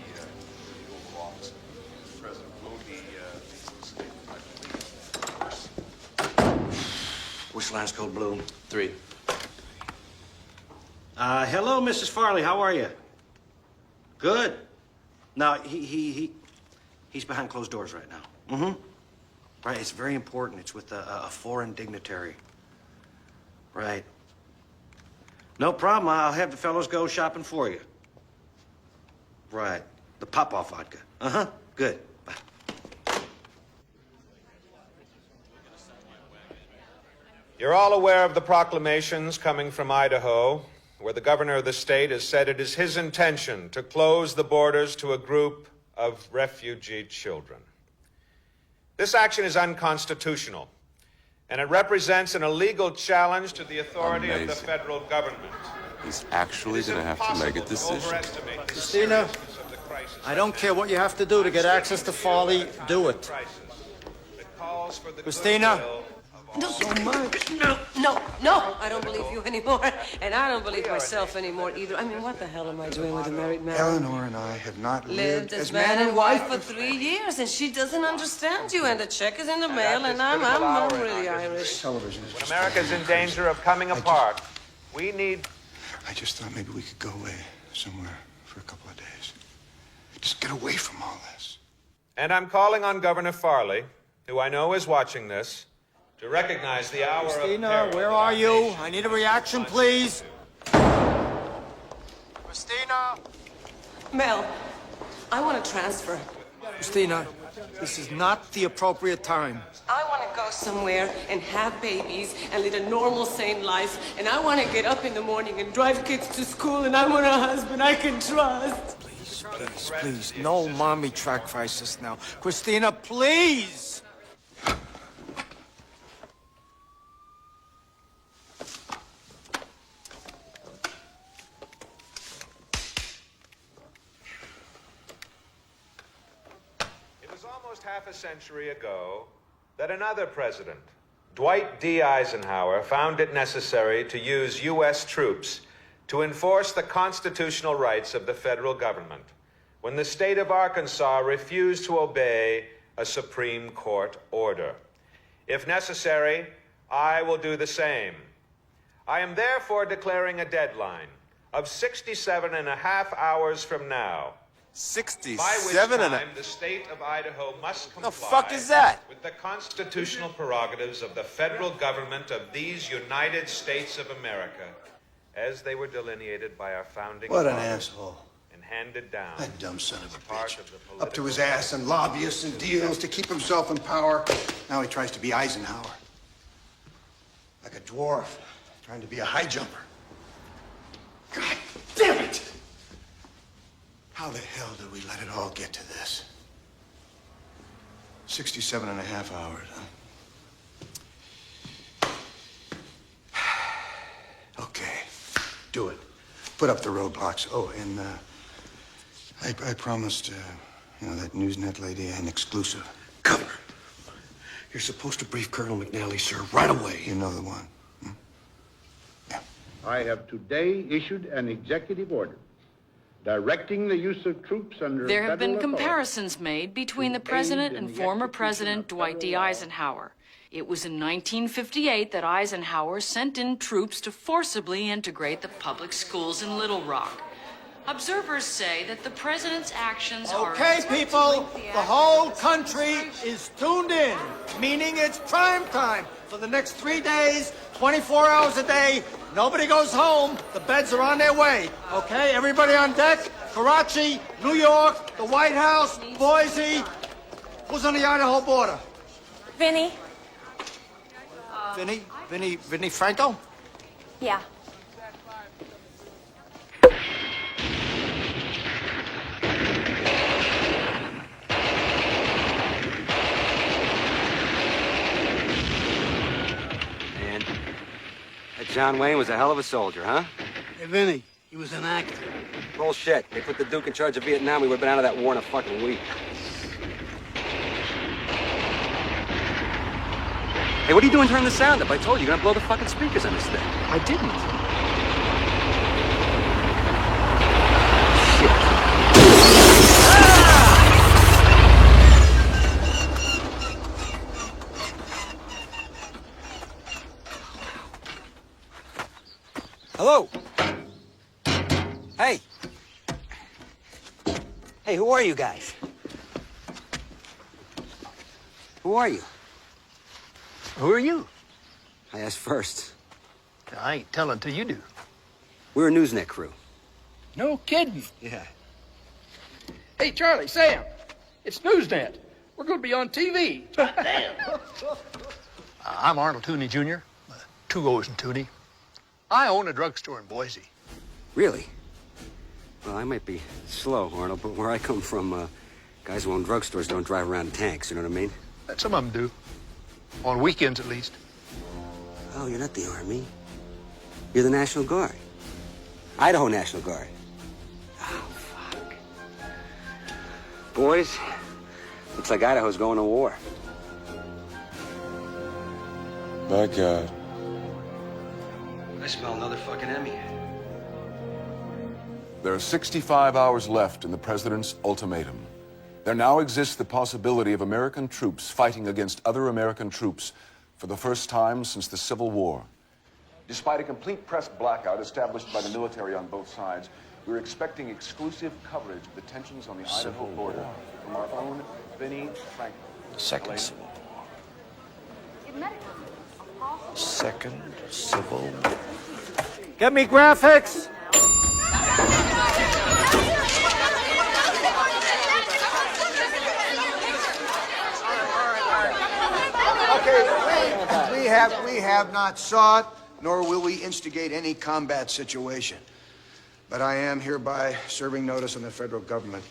Which line's code blue? 3. Hello, Mrs. Farley. How are you? Good. No, he's behind closed doors right now. Mm-hmm. Right, it's very important. It's with a foreign dignitary. Right. No problem. I'll have the fellows go shopping for you. Right. The pop-off vodka. Uh-huh. Good. Bye. You're all aware of the proclamations coming from Idaho, where the governor of the state has said it is his intention to close the borders to a group of refugee children. This action is unconstitutional, and it represents an illegal challenge to the authority of the federal government. He's actually going to have to make a decision. Christina, I don't care what you have to do to get access to Farley, do it. Christina? No, so much. No, I don't believe you anymore. And I don't believe myself anymore either. I mean, what the hell am I doing with a married man? Eleanor and I have not lived as man and wife for 3 years, and she doesn't understand you. And the check is in the mail, and I'm really Irish. Television. When America's in danger of coming apart, we need... I just thought maybe we could go away somewhere for a couple of days. Just get away from all this. And I'm calling on Governor Farley, who I know is watching this, to recognize the hour Christina, of peril. where are you? I need a reaction, please. Christina? Mel, I want to transfer. Christina, this is not the appropriate time. I want to go somewhere and have babies and lead a normal, sane life. And I want to get up in the morning and drive kids to school, and I want a husband I can trust. Please, no mommy sacrifices now. Christina, please! Half a century ago that another president, Dwight D. Eisenhower, found it necessary to use U.S. troops to enforce the constitutional rights of the federal government when the state of Arkansas refused to obey a Supreme Court order. If necessary, I will do the same. I am therefore declaring a deadline of 67.5 hours from now, 67 by which time the state of Idaho must comply The fuck is that? with the constitutional prerogatives of the federal government of these United States of America as they were delineated by our founding What an fathers asshole. in handed down. That dumb son of a bitch. Up to his ass in lobbyists and deals to keep himself in power. Now he tries to be Eisenhower. Like a dwarf, trying to be a high jumper. God damn it! How the hell did we let it all get to this? 67 and a half hours, huh? Okay, do it. Put up the roadblocks. Oh, and I promised, you know, that Newsnet lady an exclusive. Governor, you're supposed to brief Colonel McNally, sir, right away. You know the one. I have today issued an executive order directing the use of troops under There have been federal authority. comparisons made between the president and former President Dwight D. Eisenhower. It was in 1958 that Eisenhower sent in troops to forcibly integrate the public schools in Little Rock. Observers say that the president's actions are... Okay, people, the whole country is tuned in, meaning it's prime time for the next 3 days, 24 hours a day. Nobody goes home. The beds are on their way. Okay, everybody on deck? Karachi, New York, the White House, Boise. Who's on the Idaho border? Vinny? Vinny Franco? Yeah. Man, that John Wayne was a hell of a soldier, huh? Hey, Vinny, he was an actor. Bullshit. They put the Duke in charge of Vietnam, we would have been out of that war in a fucking week. Hey, what are you doing turning the sound up? I told you, you're gonna blow the fucking speakers on this thing. I didn't. Hello? Hey. Hey, who are you guys? Who are you? Who are you? I asked first. I ain't telling till you do. We're a Newsnet crew. No kidding. Yeah. Hey, Charlie, Sam, it's Newsnet. We're going to be on TV. Damn. I'm Arnold Tooney Jr., 2 O's in Tooney. I own a drugstore in Boise. Really? Well, I might be slow, Arnold, but where I come from, guys who own drugstores don't drive around in tanks, you know what I mean? Some of them do. On weekends, at least. Oh, you're not the Army. You're the National Guard. Idaho National Guard. Oh, fuck. Boys, looks like Idaho's going to war. My God. I smell another fucking Emmy. There are 65 hours left in the president's ultimatum. There now exists the possibility of American troops fighting against other American troops for the first time since the Civil War. Despite a complete press blackout established by the military on both sides, we're expecting exclusive coverage of the tensions on the Idaho border from our own Vinny Franco. Second Civil War. Second Civil War. Get me graphics. Okay, we have not sought, nor will we instigate any combat situation. But I am hereby serving notice on the federal government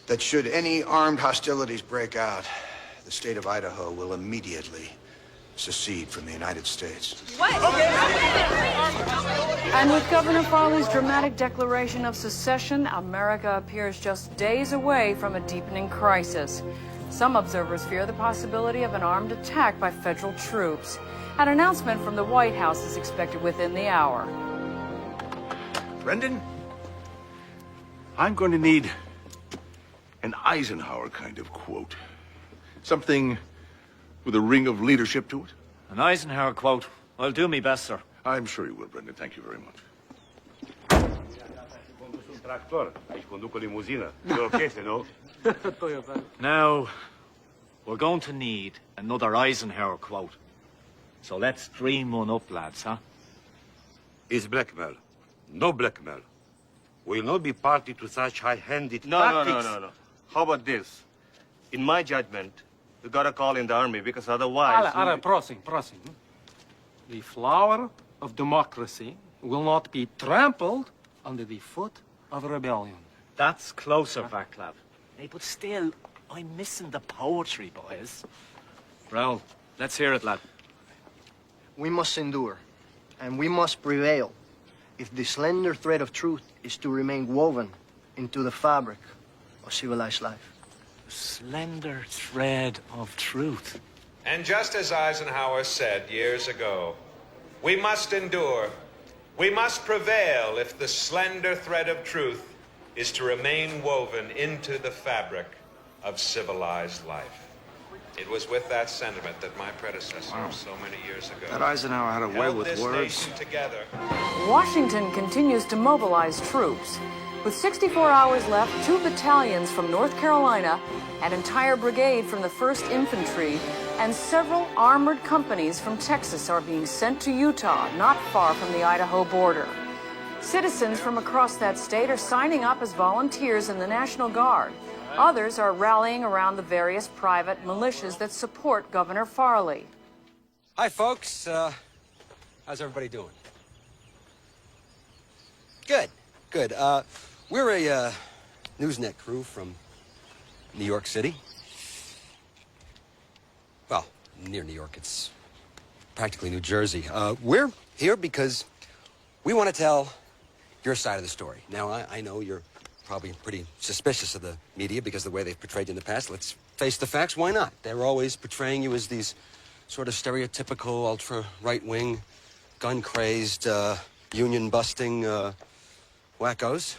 that should any armed hostilities break out, the state of Idaho will immediately secede from the United States. And with Governor Farley's dramatic declaration of secession, America appears just days away from a deepening crisis. Some observers fear the possibility of an armed attack by federal troops. An announcement from the White House is expected within the hour. Brendan, I'm going to need an Eisenhower kind of quote. Something with a ring of leadership to it. An Eisenhower quote. I'll do me best, sir. I'm sure you will, Brendan. Thank you very much. Now, we're going to need another Eisenhower quote. So let's dream one up, lads, huh? Is blackmail. No blackmail. will not be party to such high-handed No. tactics. How about this? In my judgment, you gotta call in the army because otherwise... Prosím. The flower of democracy will not be trampled under the foot of rebellion. That's closer, Vaclav. Hey, but still, I'm missing the poetry, boys. Raoul, let's hear it, lad. We must endure, and we must prevail if the slender thread of truth is to remain woven into the fabric of civilized life. Slender thread of truth. And just as Eisenhower said years ago, we must endure, we must prevail if the slender thread of truth is to remain woven into the fabric of civilized life. It was with that sentiment that my predecessor so many years ago That Eisenhower had a way held with this words. nation together. Washington continues to mobilize troops. With 64 hours left, 2 battalions from North Carolina, an entire brigade from the 1st Infantry, and several armored companies from Texas are being sent to Utah, not far from the Idaho border. Citizens from across that state are signing up as volunteers in the National Guard. Others are rallying around the various private militias that support Governor Farley. Hi, folks. How's everybody doing? Good. We're a Newsnet crew from New York City. Well, near New York. It's practically New Jersey. We're here because we want to tell your side of the story. Now, I know you're probably pretty suspicious of the media because of the way they've portrayed you in the past. Let's face the facts. Why not? They're always portraying you as these sort of stereotypical ultra-right-wing, gun-crazed, union-busting wackos.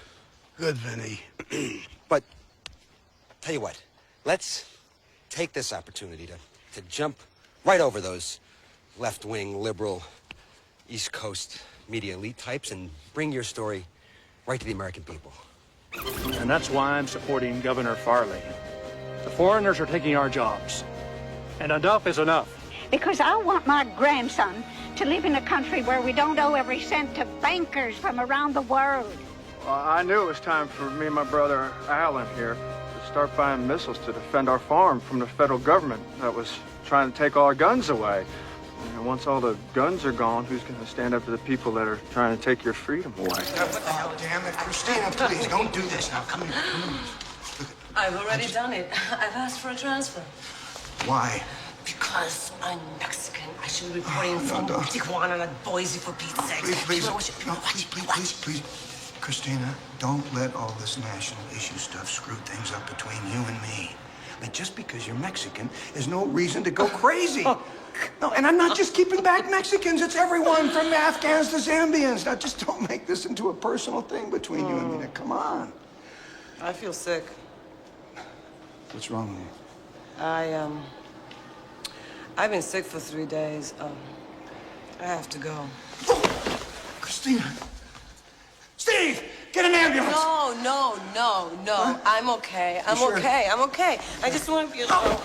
Good, Vinny. But, tell you what, let's take this opportunity to jump right over those left-wing, liberal, East Coast media elite types and bring your story right to the American people. And that's why I'm supporting Governor Farley. The foreigners are taking our jobs. And enough is enough. Because I want my grandson to live in a country where we don't owe every cent to bankers from around the world. I knew it was time for me and my brother Alan here to start buying missiles to defend our farm from the federal government that was trying to take all our guns away. And once all the guns are gone, who's going to stand up to the people that are trying to take your freedom away? Oh, damn it, Christina, please, don't do this now. Come here. I've already done it. I've asked for a transfer. Why? Because I'm Mexican. I should be reporting from Tijuana, not Boise, for Pete's sake. Please. Christina, don't let all this national issue stuff screw things up between you and me. I mean, just because you're Mexican is no reason to go crazy. No, and I'm not just keeping back Mexicans. It's everyone from Afghans to Zambians. Now, just don't make this into a personal thing between you and me. Now, come on. I feel sick. What's wrong with you? I've been sick for 3 days. I have to go. Christina! Steve! Get an ambulance! No. Huh? I'm okay. I'm sure? okay. I'm okay. I just want to be alone.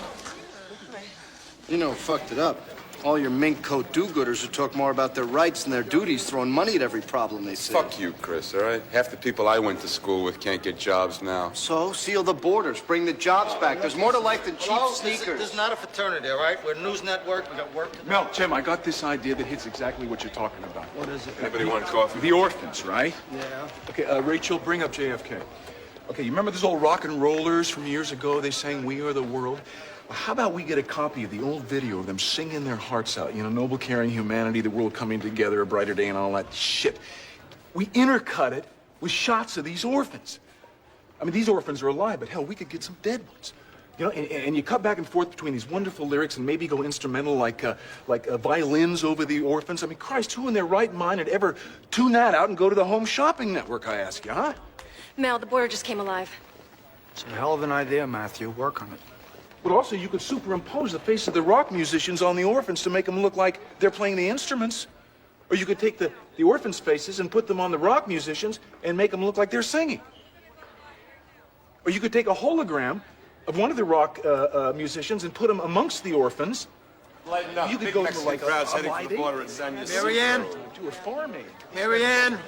You know, fucked it up. All your mink coat do-gooders who talk more about their rights than their duties, throwing money at every problem they see. Fuck you, Chris, all right? Half the people I went to school with can't get jobs now. So, seal the borders, bring the jobs back. There's more to life than cheap sneakers. This is not a fraternity, all right? We're a news network. We got work to do. Mel, Jim, I got this idea that hits exactly what you're talking about. What is it? Anybody want coffee? The orphans, right? Yeah. Okay, Rachel, bring up JFK. Okay, you remember those old rock and rollers from years ago? They sang We Are the World? Well, how about we get a copy of the old video of them singing their hearts out? You know, noble, caring humanity, the world coming together, a brighter day, and all that shit. We intercut it with shots of these orphans. I mean, these orphans are alive, but hell, we could get some dead ones. You know, and you cut back and forth between these wonderful lyrics and maybe go instrumental like violins over the orphans. I mean, Christ, who in their right mind would ever tune that out and go to the Home Shopping Network, I ask you, huh? Mel, the border just came alive. It's a hell of an idea, Matthew. Work on it. But also, you could superimpose the face of the rock musicians on the orphans to make them look like they're playing the instruments. Or you could take the orphans' faces and put them on the rock musicians and make them look like they're singing. Or you could take a hologram of one of the rock musicians and put him amongst the orphans Lighten up. You could Big go to Mexican like crowds a heading for the Friday. border at San Ysidro. Marianne? To a farming. Marianne?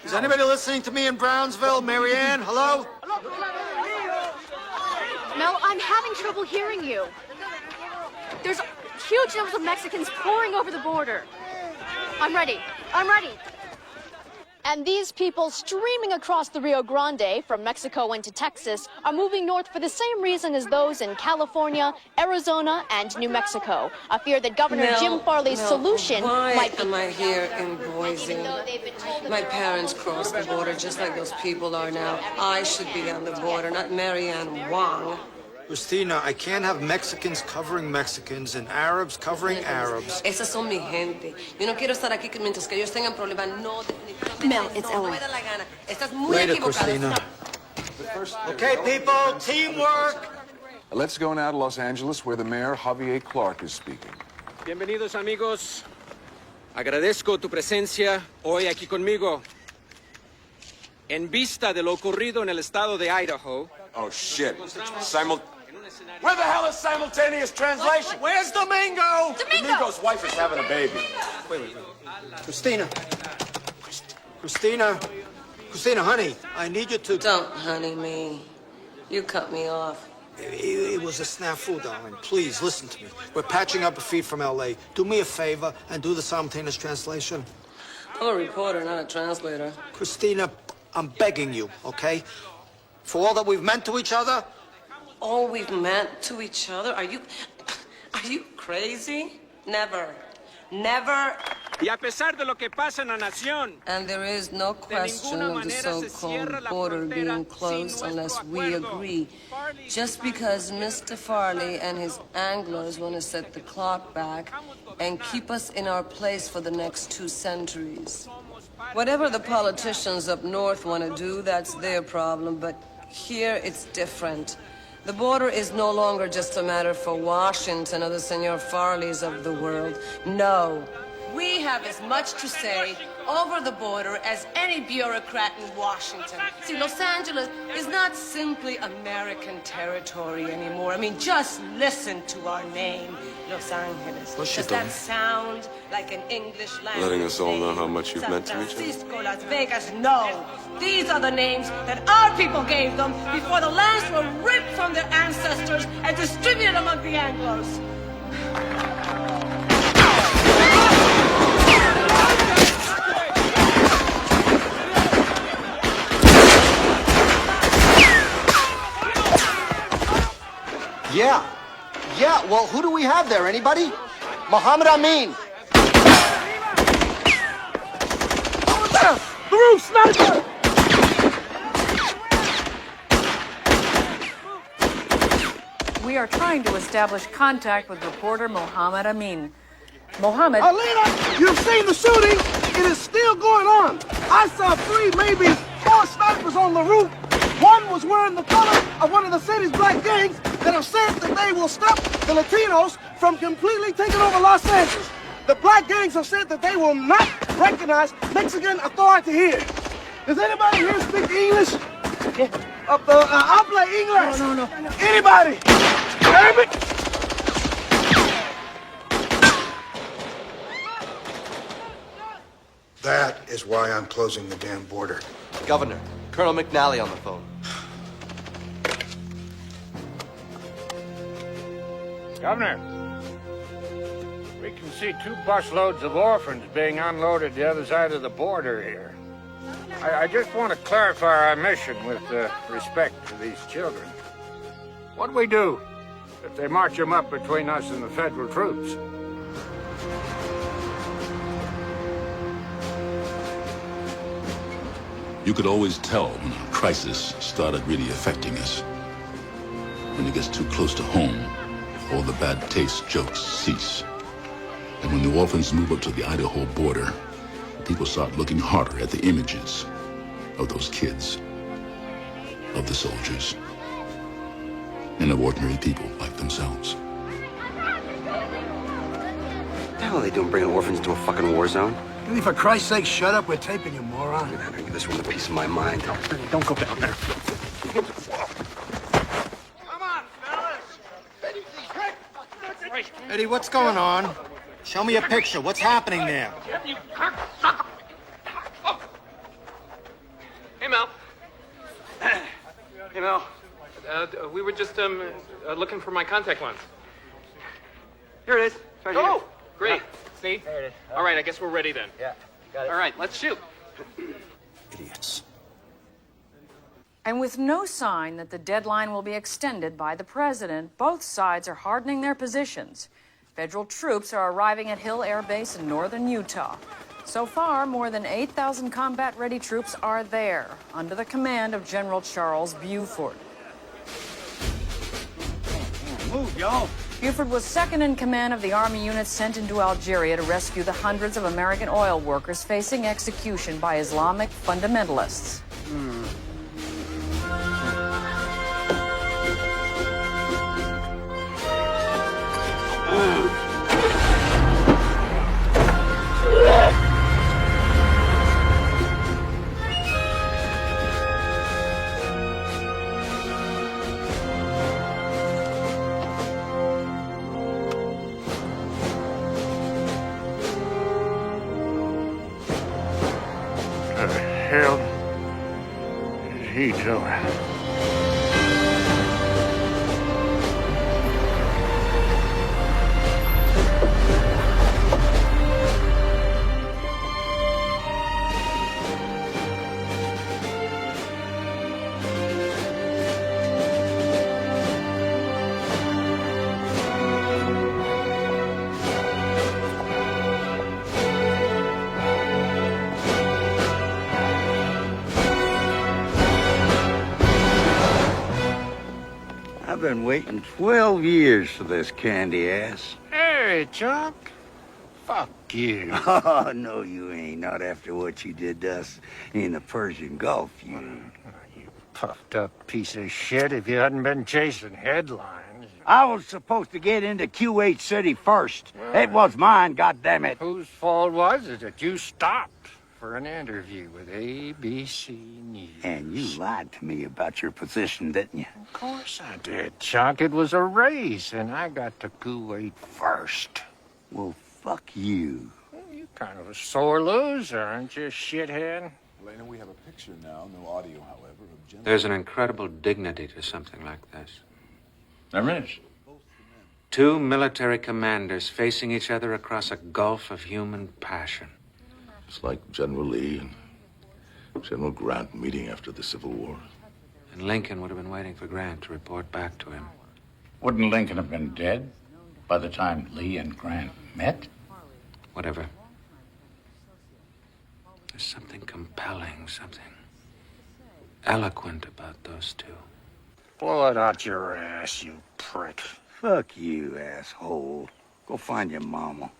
Is anybody listening to me in Brownsville? Marianne, hello? Mel, I'm having trouble hearing you. There's huge numbers of Mexicans pouring over the border. I'm ready. I'm ready. And these people streaming across the Rio Grande from Mexico into Texas are moving north for the same reason as those in California, Arizona, and New Mexico. A fear that Governor Jim Farley's solution might be... Why am I here in Boise? My parents crossed the border just like those people are now. I should be on the border, not Marianne Wong. Christina, I can't have Mexicans covering Mexicans and Arabs covering Arabs. Esas son mi gente. Yo no quiero estar aquí mientras que ellos tengan problemas. No, Mel, it's Ellen. Estás muy Later, equivocada. Christina. Okay, people, teamwork. Let's go now to Los Angeles, where the mayor, Javier Clark, is speaking. Bienvenidos, amigos. Agradezco tu presencia hoy aquí conmigo. En vista de lo ocurrido en el estado de Idaho. Oh, shit. Where the hell is simultaneous translation? Where's Domingo? Domingo's wife is having a baby. Wait. Christina, honey, I need you to... Don't honey me. You cut me off. It was a snafu, darling. Please, listen to me. We're patching up a feed from L.A. Do me a favor and do the simultaneous translation. I'm a reporter, not a translator. Christina, I'm begging you, okay? For all that we've meant to each other. All we've meant to each other? Are you crazy? Never. Y a pesar de lo que pasa en la nación, And there is no question of the so-called border being closed unless we agree. Just because Mr. Farley and his anglers want to set the clock back and keep us in our place for the next 2 centuries. Whatever the politicians up north want to do, that's their problem, but here it's different. The border is no longer just a matter for Washington or the Senor Farleys of the world. No. We have as much to say over the border as any bureaucrat in Washington. See, Los Angeles is not simply American territory anymore. I mean, just listen to our name, Los Angeles. Does that sound like an English language? Letting us all know how much you've San meant to each other. Francisco, Las Vegas, no. These are the names that our people gave them before the lands were ripped from their ancestors and distributed among the Anglos. Yeah, well, who do we have there? Anybody? Muhammad Amin. The roof, sniper! We are trying to establish contact with reporter Mohammed Amin. Mohammed... Alina, you've seen the shooting. It is still going on. I saw 3, maybe 4 snipers on the roof. One was wearing the color of one of the city's black gangs that have said that they will stop the Latinos from completely taking over Los Angeles. The black gangs have said that they will not recognize Mexican authority here. Does anybody here speak English? Habla English. No. Anybody? Arabic? That is why I'm closing the damn border. Governor, Colonel McNally on the phone. Governor, we can see 2 busloads of orphans being unloaded the other side of the border here. I just want to clarify our mission with respect to these children. What do we do if they march them up between us and the federal troops? You could always tell when a crisis started really affecting us. When it gets too close to home, all the bad taste jokes cease. And when the orphans move up to the Idaho border, people start looking harder at the images of those kids, of the soldiers, and of ordinary people like themselves. What the hell are they doing bringing orphans into a fucking war zone? Really, for Christ's sake, shut up. We're taping you, moron. I'm gonna give this one a piece of my mind. Don't go down there. Eddie, what's going on? Show me a picture. What's happening there? You cocksucker! Hey, Mel. Hey, Mel. We were just looking for my contact lens. Here it is. It's right here. Oh, great. See? There it is. All right, I guess we're ready then. Yeah, got it. All right, let's shoot. Idiots. And with no sign that the deadline will be extended by the president, both sides are hardening their positions. Federal troops are arriving at Hill Air Base in northern Utah. So far, more than 8,000 combat-ready troops are there, under the command of General Charles Buford. Move, y'all. Buford was second in command of the Army units sent into Algeria to rescue the hundreds of American oil workers facing execution by Islamic fundamentalists. What the hell is he doing? I've been waiting 12 years for this candy ass. Hey, Chuck. Fuck you. Oh, no, you ain't. Not after what you did to us in the Persian Gulf, you. Puffed up piece of shit if you hadn't been chasing headlines. I was supposed to get into QH City first. It was mine, goddammit. Whose fault was it that you stopped for an interview with ABC News? And you lied to me about your position, didn't you? Of course I did, Chuck. It was a race, and I got to Kuwait first. Well, fuck you. You kind of a sore loser, aren't you, shithead? Elena, we have a picture now, no audio, however, of General... There's an incredible dignity to something like this. There is. Two military commanders facing each other across a gulf of human passion. It's like General Lee and General Grant meeting after the Civil War. And Lincoln would have been waiting for Grant to report back to him. Wouldn't Lincoln have been dead by the time Lee and Grant met? Whatever. There's something compelling, something eloquent about those two. Blow it out your ass, you prick. Fuck you, asshole. Go find your mama.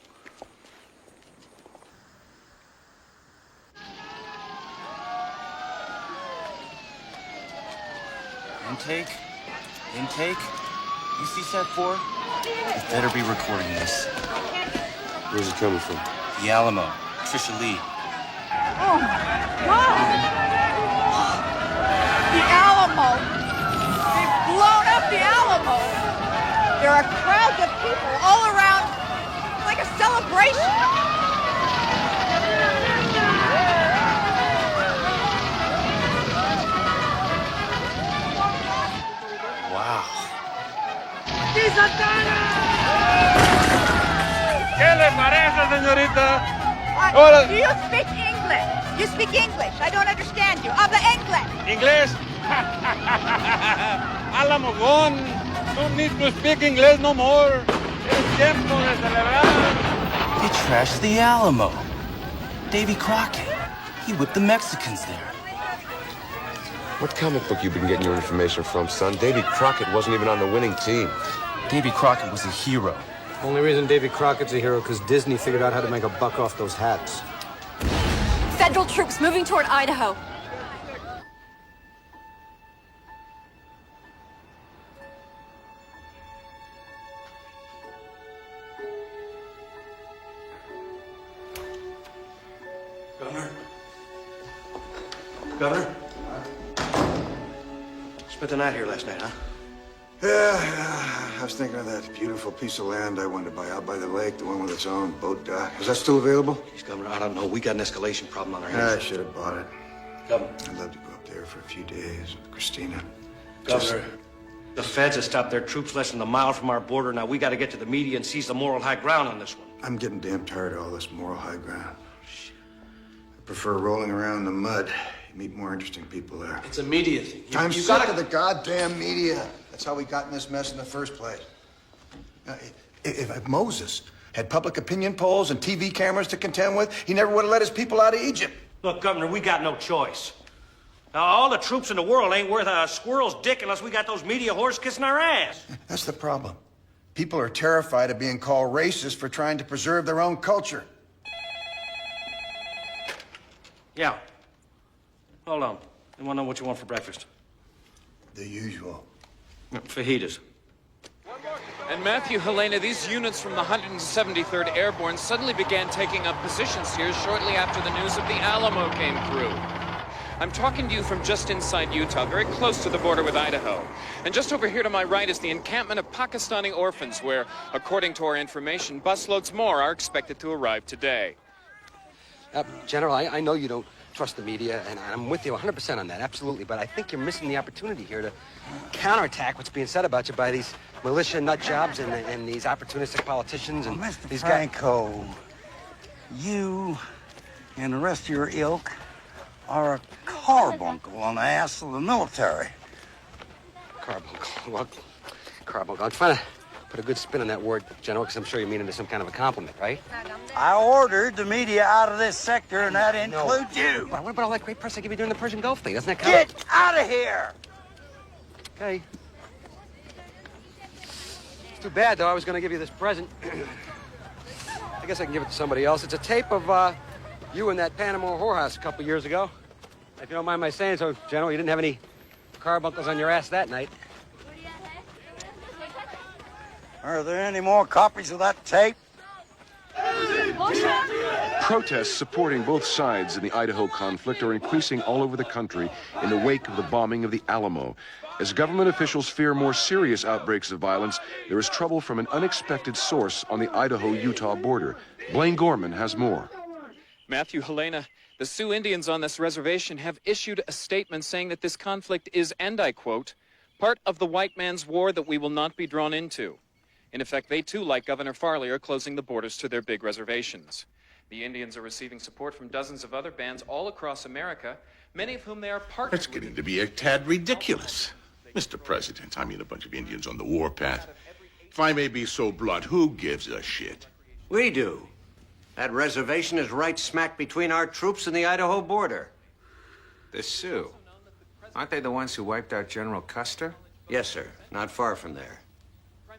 Intake? Intake? You see set 4? You better be recording this. Where's it coming from? The Alamo. Trisha Lee. Oh, my God! The Alamo! They've blown up the Alamo! There are crowds of people all around. It's like a celebration. Wow. ¿Qué le parece, señorita? Do you speak English? You speak English. I don't understand you. Habla English. English? Alamo gone. Don't need to speak English no more. Es tiempo de celebrar. They trashed the Alamo. Davy Crockett. He whipped the Mexicans there. What comic book you been getting your information from, son? Davy Crockett wasn't even on the winning team. Davy Crockett was a hero. Only reason Davy Crockett's a hero because Disney figured out how to make a buck off those hats. Federal troops moving toward Idaho. Governor? Governor? Spent the night here last night, huh? Yeah, I was thinking of that beautiful piece of land I wanted to buy out by the lake, the one with its own boat dock. Is that still available? Governor, I don't know. We got an escalation problem on our I hands. should have bought it. Governor. I'd love to go up there for a few days with Christina. Governor, the feds have stopped their troops less than a mile from our border. Now we got to get to the media and seize the moral high ground on this one. I'm getting damn tired of all this moral high ground. I prefer rolling around in the mud. You meet more interesting people there. It's a media thing. I'm sick of the goddamn media. That's how we got in this mess in the first place. If Moses had public opinion polls and TV cameras to contend with, he never would have let his people out of Egypt. Look, Governor, we got no choice. Now, all the troops in the world ain't worth a squirrel's dick unless we got those media whores kissing our ass. That's the problem. People are terrified of being called racist for trying to preserve their own culture. Yeah. Hold on. I want to know what you want for breakfast. The usual. Fajitas. And Matthew, Helena, these units from the 173rd Airborne suddenly began taking up positions here shortly after the news of the Alamo came through. I'm talking to you from just inside Utah, very close to the border with Idaho. And just over here to my right is the encampment of Pakistani orphans, where, according to our information, busloads more are expected to arrive today. General, I know you don't trust the media, and I'm with you 100% on that, absolutely. But I think you're missing the opportunity here to counterattack what's being said about you by these militia nut jobs and these opportunistic politicians and Mr. these Franco, you and the rest of your ilk are a carbuncle on the ass of the military. Carbuncle. Well, carbuncle. I'm trying to put a good spin on that word, General, because I'm sure you mean it as some kind of a compliment, right? I ordered the media out of this sector, and that includes you. Well, what about all that great press I give you during the Persian Gulf thing? Doesn't that count? Get out of here! Okay. It's too bad, though. I was going to give you this present. I guess I can give it to somebody else. It's a tape of you in that Panama whorehouse a couple years ago. If you don't mind my saying so, General, you didn't have any carbuncles on your ass that night. Are there any more copies of that tape? Protests supporting both sides in the Idaho conflict are increasing all over the country in the wake of the bombing of the Alamo. As government officials fear more serious outbreaks of violence, there is trouble from an unexpected source on the Idaho-Utah border. Blaine Gorman has more. Matthew, Helena, the Sioux Indians on this reservation have issued a statement saying that this conflict is, and I quote, part of the white man's war that we will not be drawn into. In effect, they too, like Governor Farley, are closing the borders to their big reservations. The Indians are receiving support from dozens of other bands all across America, many of whom they are partners with. That's getting to be a tad ridiculous. Mr. President, I mean a bunch of Indians on the warpath. If I may be so blunt, who gives a shit? We do. That reservation is right smack between our troops and the Idaho border. The Sioux? Aren't they the ones who wiped out General Custer? Yes, sir. Not far from there.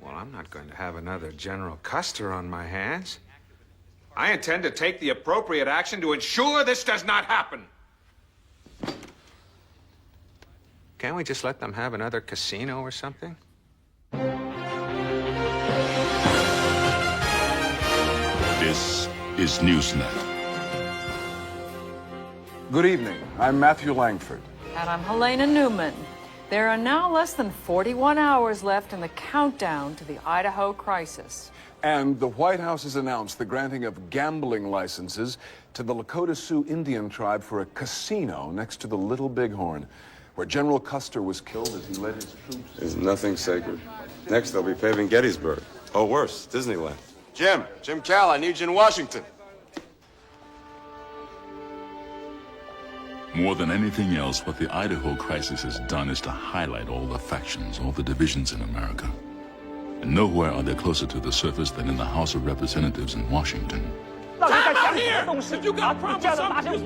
Well, I'm not going to have another General Custer on my hands. I intend to take the appropriate action to ensure this does not happen. Can't we just let them have another casino or something? This is Newsnet. Good evening. I'm Matthew Langford. And I'm Helena Newman. There are now less than 41 hours left in the countdown to the Idaho crisis. And the White House has announced the granting of gambling licenses to the Lakota Sioux Indian tribe for a casino next to the Little Bighorn, where General Custer was killed as he led his troops. There's nothing sacred. Next, they'll be paving Gettysburg. Oh, worse, Disneyland. Jim Cal, I need you in Washington. More than anything else, what the Idaho crisis has done is to highlight all the factions, all the divisions in America. And nowhere are they closer to the surface than in the House of Representatives in Washington.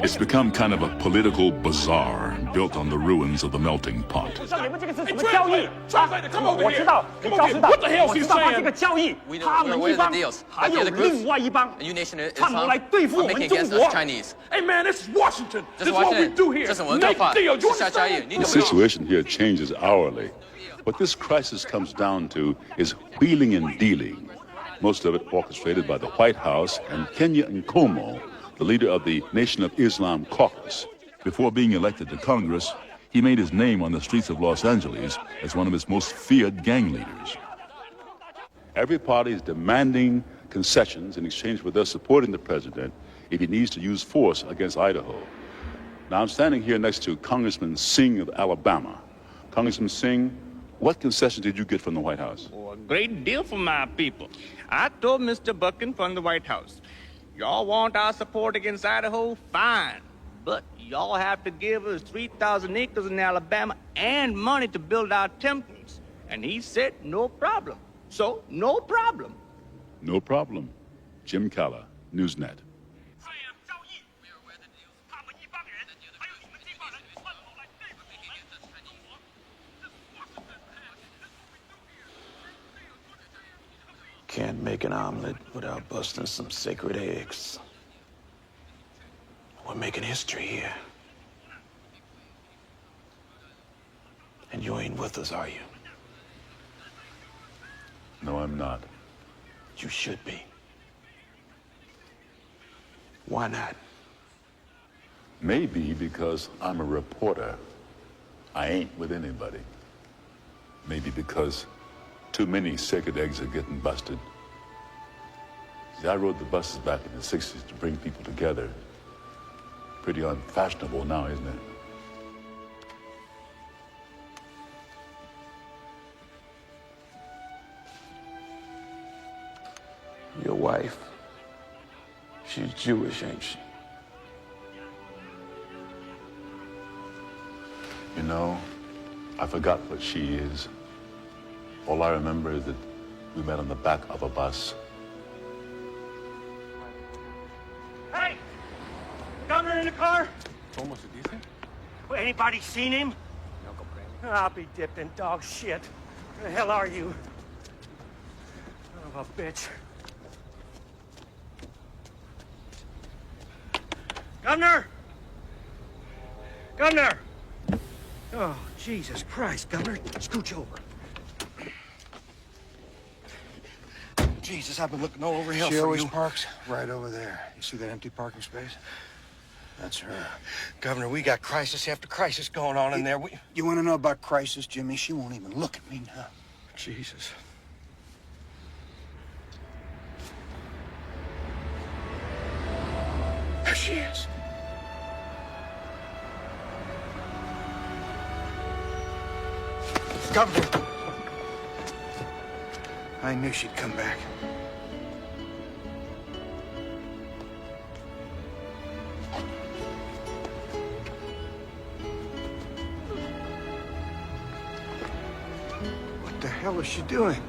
It's become kind of a political bazaar built on the ruins of the melting pot. Hey, translator, come over here. Come over here. What the hell is he saying? We know we're aware of the deals. But the other groups, a new nation Islam, are making against us Chinese. Hey, man, this is Washington. This is what we do here. Make deal. You understand? The situation here changes hourly. What this crisis comes down to is wheeling and dealing, most of it orchestrated by the White House and Kenya Nkomo, the leader of the Nation of Islam caucus. Before being elected to Congress, he made his name on the streets of Los Angeles as one of its most feared gang leaders. Every party is demanding concessions in exchange for their supporting the president if he needs to use force against Idaho. Now, I'm standing here next to Congressman Singh of Alabama. Congressman Singh, what concessions did you get from the White House? Oh, a great deal for my people. I told Mr. Buchan from the White House, y'all want our support against Idaho? Fine. But y'all have to give us 3,000 acres in Alabama and money to build our temples. And he said, no problem. So, no problem. No problem. Jim Calla, Newsnet. Can't make an omelet without busting some sacred eggs. We're making history here. And you ain't with us, are you? No, I'm not. You should be. Why not? Maybe because I'm a reporter. I ain't with anybody. Maybe because too many sacred eggs are getting busted. See, I rode the buses back in the 60s to bring people together. Pretty unfashionable now, isn't it? Your wife, she's Jewish, ain't she? You know, I forgot what she is. All I remember is that we met on the back of a bus. Hey! Governor in the car? Well, anybody seen him? I'll be dipped in dog shit. Where the hell are you? Son of a bitch. Governor! Governor! Oh, Jesus Christ, Governor. Scooch over. Jesus, I've been looking all over hell She for always you. parks right over there. You see that empty parking space? That's her. Governor, we got crisis after crisis going on in there. You want to know about crisis, Jimmy? She won't even look at me now. Jesus. There she is. Governor! I knew she'd come back. What the hell is she doing?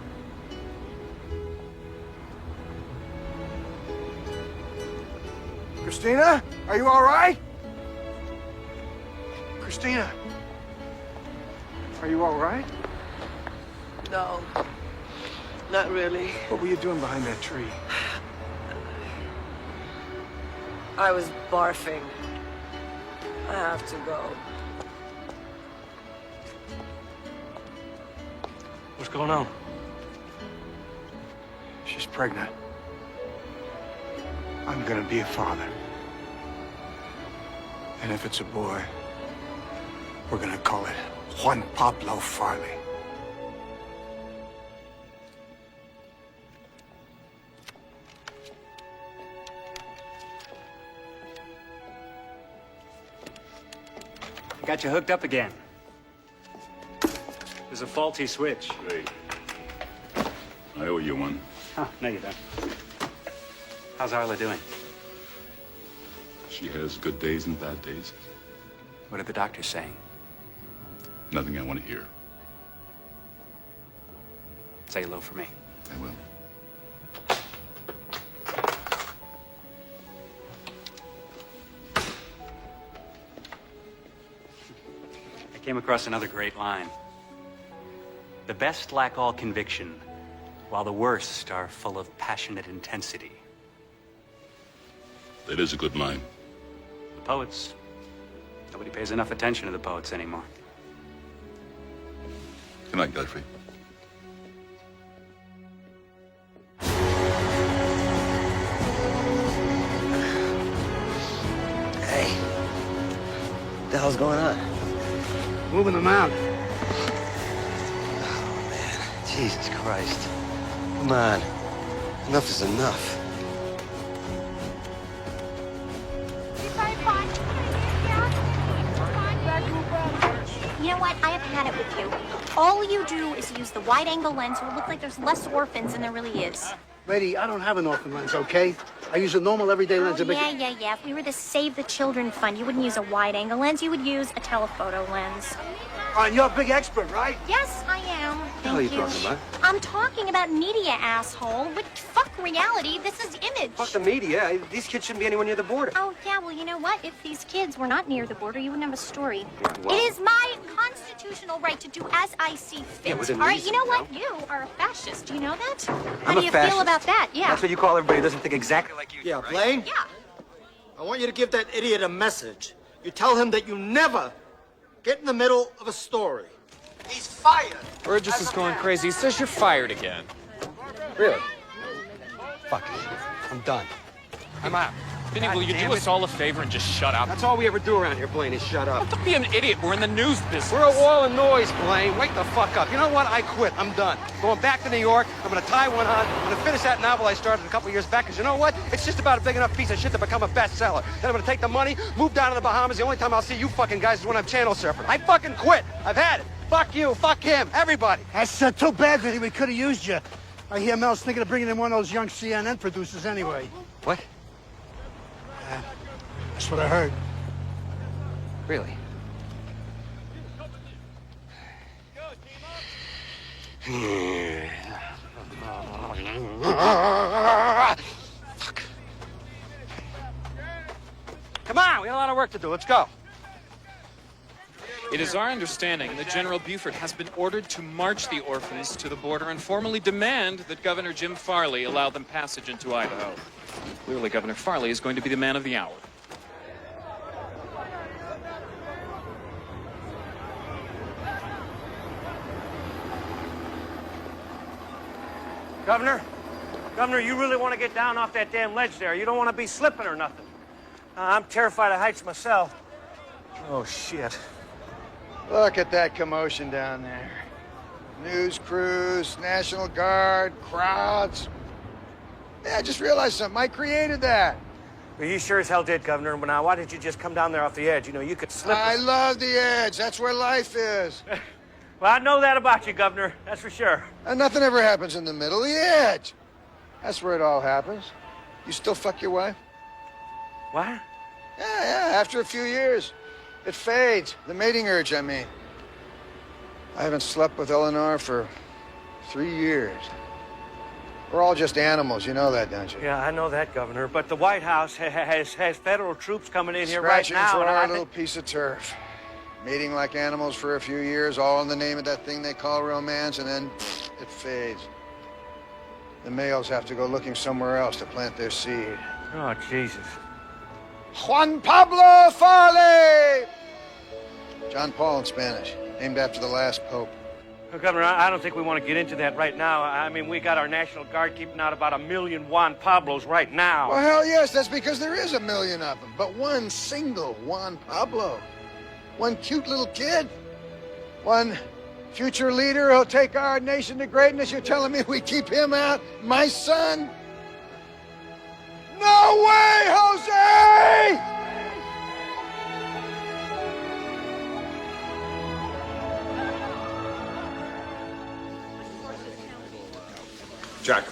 Christina? Are you all right? Christina? Are you all right? No, not really. What were you doing behind that tree? I was barfing. I have to go. What's going on? She's pregnant. I'm gonna be a father. And if it's a boy, we're gonna call it Juan Pablo Farley. Got you hooked up again. There's a faulty switch. Great. I owe you one. Huh, no you don't. How's Arla doing? She has good days and bad days. What did the doctor say? Nothing I want to hear. Say hello for me. I will. I came across another great line. The best lack all conviction, while the worst are full of passionate intensity. That is a good line. The poets. Nobody pays enough attention to the poets anymore. Good night, Godfrey. Hey, what the hell's going on? Moving them out. Oh, man. Jesus Christ. Come on. Enough is enough. You know what? I have had it with you. All you do is use the wide-angle lens, so it looks like there's less orphans than there really is. Lady, I don't have an orphan lens, okay? I use a normal everyday lens. Yeah. If we were the Save the Children Fund, you wouldn't use a wide-angle lens. You would use a telephoto lens. And you're a big expert, right? Yes, I am. What the hell are you talking about? I'm talking about media, asshole. But fuck reality. This is image. Fuck the media. These kids shouldn't be anywhere near the border. Oh, yeah, well, you know what? If these kids were not near the border, you wouldn't have a story. Well- It is my constitutional right to do as I see fit. Yeah, within All right, reason, you know what? no? You are a fascist. Do you know that? How I'm do a you fascist. feel about that? Yeah. That's what you call everybody who doesn't think exactly like you do, right? Blaine? Yeah. I want you to give that idiot a message. You tell him that you never get in the middle of a story. He's fired. Burgess is going crazy. He says you're fired again. Really? Fuck it. I'm done. I'm out. Vinny, will you do us all a favor and just shut up? That's all we ever do around here, Blaine, is shut up. Don't be an idiot. We're in the news business. We're a wall of noise, Blaine. Wake the fuck up. You know what? I quit. I'm done. Going back to New York. I'm gonna tie one on. I'm gonna finish that novel I started a couple years back, because you know what? It's just about a big enough piece of shit to become a bestseller. Then I'm gonna take the money, move down to the Bahamas. The only time I'll see you fucking guys is when I'm channel surfing. I fucking quit. I've had it. Fuck you. Fuck him. Everybody. That's too bad, Vinny. We could have used you. I hear Mel's thinking of bringing in one of those young CNN producers anyway. What? That's what I heard. Really? Fuck. Come on, we got a lot of work to do. Let's go. It is our understanding that General Buford has been ordered to march the orphans to the border and formally demand that Governor Jim Farley allow them passage into Idaho. Clearly, Governor Farley is going to be the man of the hour. Governor, you really want to get down off that damn ledge there. You don't want to be slipping or nothing. I'm terrified of heights myself. Oh, shit. Look at that commotion down there. News crews, National Guard, crowds. Yeah, I just realized something. I created that. Well, you sure as hell did, Governor. But now, why didn't you just come down there off the edge? You know, you could slip. I love the edge. That's where life is. Well, I know that about you, Governor. That's for sure. And nothing ever happens in the middle. The edge. That's where it all happens. You still fuck your wife? What? Yeah, after a few years. It fades. The mating urge, I mean. I haven't slept with Eleanor for 3 years. We're all just animals. You know that, don't you? Yeah, I know that, Governor. But the White House has federal troops coming in here right now. Scratching for and our little piece of turf. Mating like animals for a few years, all in the name of that thing they call romance, and then it fades. The males have to go looking somewhere else to plant their seed. Oh, Jesus. Juan Pablo Farley! John Paul in Spanish, named after the last pope. Well, Governor, I don't think we want to get into that right now. I mean, we got our National Guard keeping out about 1 million Juan Pablos right now. Well, hell yes, that's because there is 1 million of them. But one single Juan Pablo. One cute little kid. One future leader who'll take our nation to greatness. You're telling me we keep him out? My son? No way, Jose! Jack.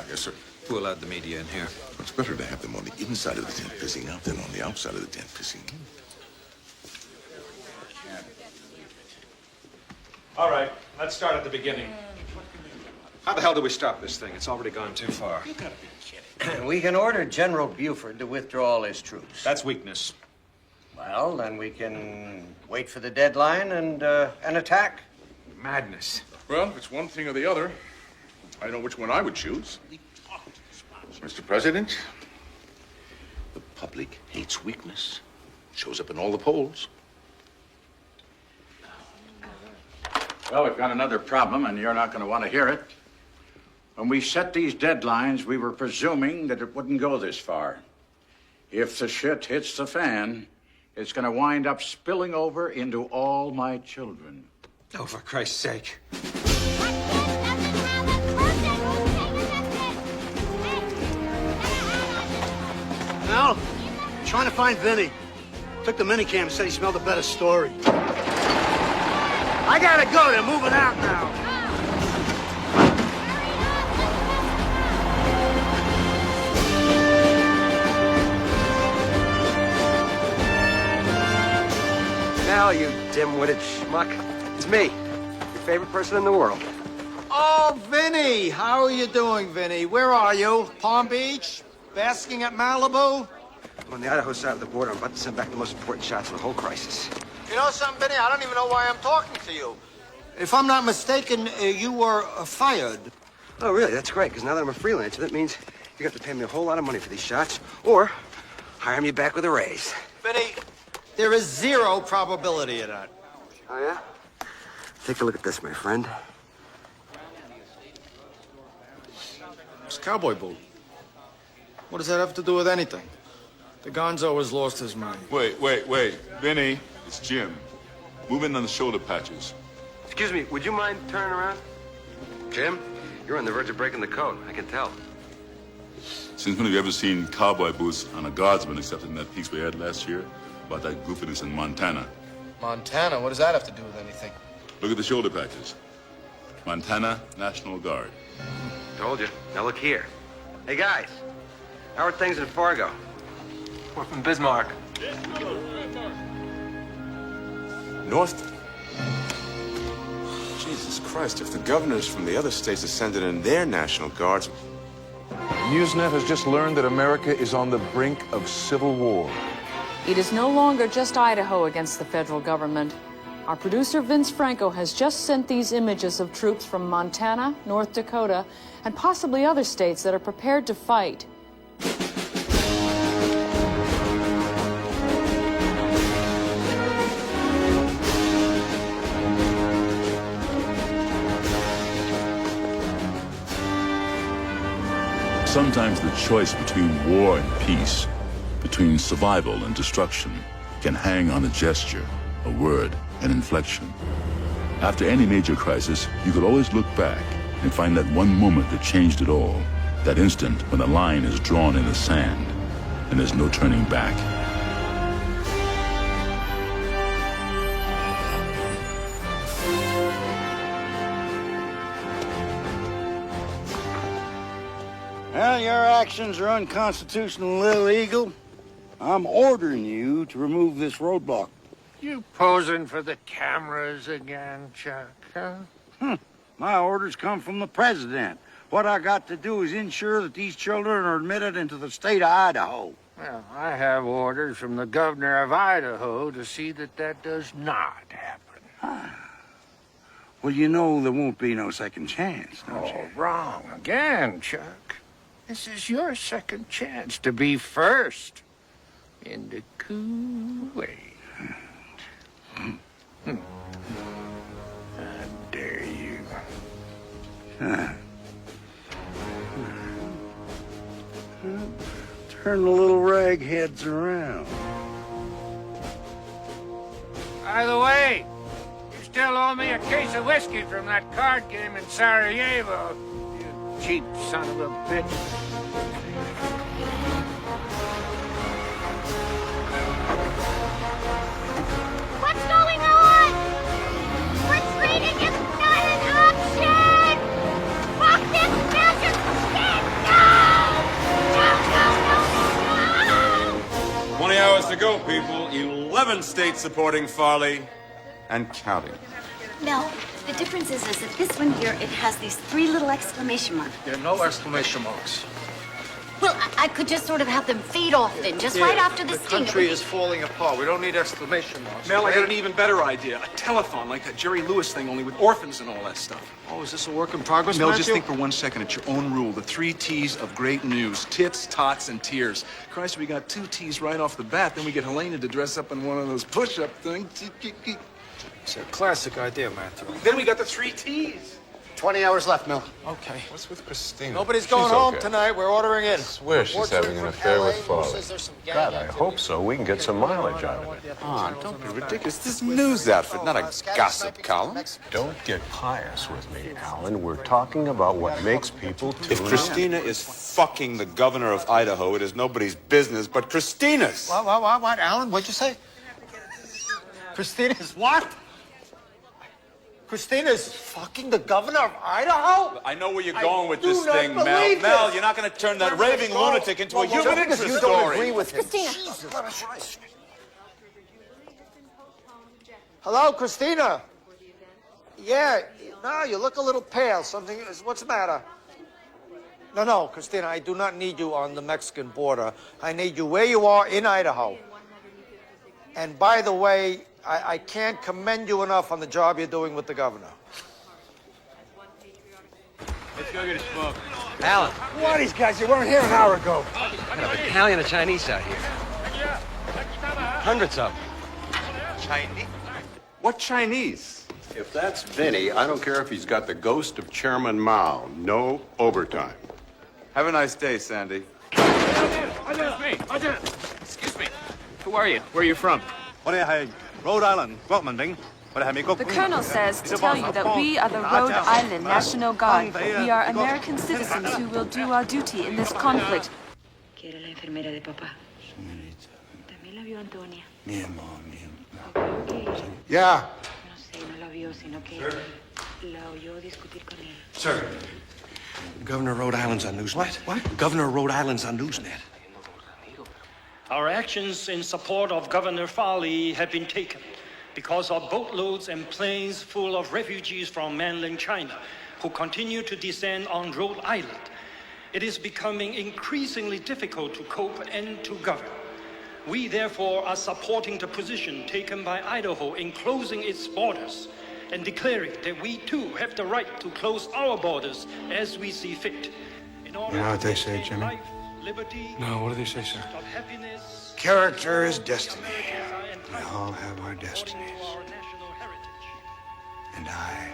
Yes, sir. Who allowed the media in here? It's better to have them on the inside of the tent pissing out than on the outside of the tent pissing in. All right, let's start at the beginning. How the hell do we stop this thing? It's already gone too far. You gotta be kidding. We can order General Buford to withdraw all his troops. That's weakness. Well, then we can wait for the deadline and attack. Madness. Well, if it's one thing or the other, I know which one I would choose. Mr. President, the public hates weakness. Shows up in all the polls. Well, we've got another problem, and you're not going to want to hear it. When we set these deadlines, we were presuming that it wouldn't go this far. If the shit hits the fan, it's going to wind up spilling over into all my children. Oh, for Christ's sake. Mel, trying to find Vinny. Took the minicam and said he smelled a better story. I gotta go. They're moving out now. Now, you dim-witted schmuck. It's me, your favorite person in the world. Oh, Vinny! How are you doing, Vinny? Where are you? Palm Beach? Basking at Malibu? I'm on the Idaho side of the border. I'm about to send back the most important shots of the whole crisis. You know something, Vinny? I don't even know why I'm talking to you. If I'm not mistaken, you were fired. Oh, really? That's great, because now that I'm a freelancer, that means you have to pay me a whole lot of money for these shots, or hire me back with a raise. Vinny, there is zero probability of that. Oh, yeah? Take a look at this, my friend. It's a cowboy boot. What does that have to do with anything? The Gonzo has lost his mind. Wait. Vinny, it's Jim. Move in on the shoulder patches. Excuse me, would you mind turning around? Jim, you're on the verge of breaking the code. I can tell. Since when have you ever seen cowboy boots on a guardsman except in that piece we had last year about that goofiness in Montana? Montana? What does that have to do with anything? Look at the shoulder patches. Montana National Guard. Told you. Now look here. Hey, guys. How are things in Fargo? We're from Bismarck. North? Jesus Christ, if the governors from the other states are sending in their National Guards... Newsnet has just learned that America is on the brink of civil war. It is no longer just Idaho against the federal government. Our producer, Vince Franco, has just sent these images of troops from Montana, North Dakota, and possibly other states that are prepared to fight. Sometimes the choice between war and peace, between survival and destruction, can hang on a gesture, a word, an inflection. After any major crisis, you could always look back and find that one moment that changed it all, that instant when a line is drawn in the sand and there's no turning back. Well, your actions are unconstitutional and illegal. I'm ordering you to remove this roadblock. You posing for the cameras again, Chuck, huh? My orders come from the president. What I got to do is ensure that these children are admitted into the state of Idaho. Well, I have orders from the governor of Idaho to see that that does not happen. Well, you know there won't be no second chance, don't you? Oh, wrong again, Chuck. This is your second chance to be first in the cool way. How dare you? Turn the little ragheads around. By the way, you still owe me a case of whiskey from that card game in Sarajevo, you cheap son of a bitch. What's going on? Retreating is not an option! Fuck this magic shit! No! 20 hours to go, people. 11 states supporting Farley and counting. Mel, the difference is that this one here, it has these 3 little exclamation marks. There are no exclamation marks. Well, I could just sort of have them fade off then, just right after this the thing. country is falling apart. We don't need exclamation marks. Mel, I okay? got an even better idea. A telethon like that Jerry Lewis thing, only with orphans and all that stuff. Oh, is this a work in progress, Mel, Matthew? just think for 1 second. It's your own rule. The 3 T's of great news. Tits, tots, and tears. Christ, we got 2 T's right off the bat. Then we get Helena to dress up in one of those push-up things. It's a classic idea, Matthew. Then we got the 3 T's. 20 hours left, Mel. Okay. What's with Christina? Nobody's going home tonight. We're ordering in. I swear she's having an affair with Farley. God, I hope so. We can get some mileage out of it. Oh, don't be ridiculous. This is a news outfit, not a gossip column. Don't get pious with me, Alan. We're talking about what makes people tune If Christina is fucking the governor of Idaho, it is nobody's business but Christina's. What, Alan? What'd you say? Christina's what? Christina's fucking the governor of Idaho? I know where you're going with this do not thing, Mel. believe Mel, this. you're not going to turn that raving lunatic into a human interest You story. don't agree with him. Hello, Christina. Yeah, no, you look a little pale. What's the matter? No, Christina, I do not need you on the Mexican border. I need you where you are in Idaho. And by the way, I can't commend you enough on the job you're doing with the governor. Let's go get a smoke. Alan, What, these guys? You weren't here an hour ago. kind of Italian and Chinese out here. Hundreds of them. Chinese? What Chinese? If that's Vinny, I don't care if he's got the ghost of Chairman Mao. No overtime. Have a nice day, Sandy. Excuse me. Who are you? Where are you from? Rhode Island. The colonel says to tell you that we are the Rhode Island National Guard. We are American citizens who will do our duty in this conflict. Quiere la enfermera de papá. También la vio Antonia. Yeah. No sé, no la vio, sino que la oyó discutir con él. Sir, Governor of Rhode Island's on Newsnet. What? Governor of Rhode Island's on Newsnet. Our actions in support of Governor Farley have been taken because of boatloads and planes full of refugees from mainland China who continue to descend on Rhode Island. It is becoming increasingly difficult to cope and to govern. We therefore are supporting the position taken by Idaho in closing its borders and declaring that we too have the right to close our borders as we see fit. In order You know what to they say, maintain Jimmy? life, liberty, No, what do they say, sir? of happiness, Character is destiny. We all have our destinies. And I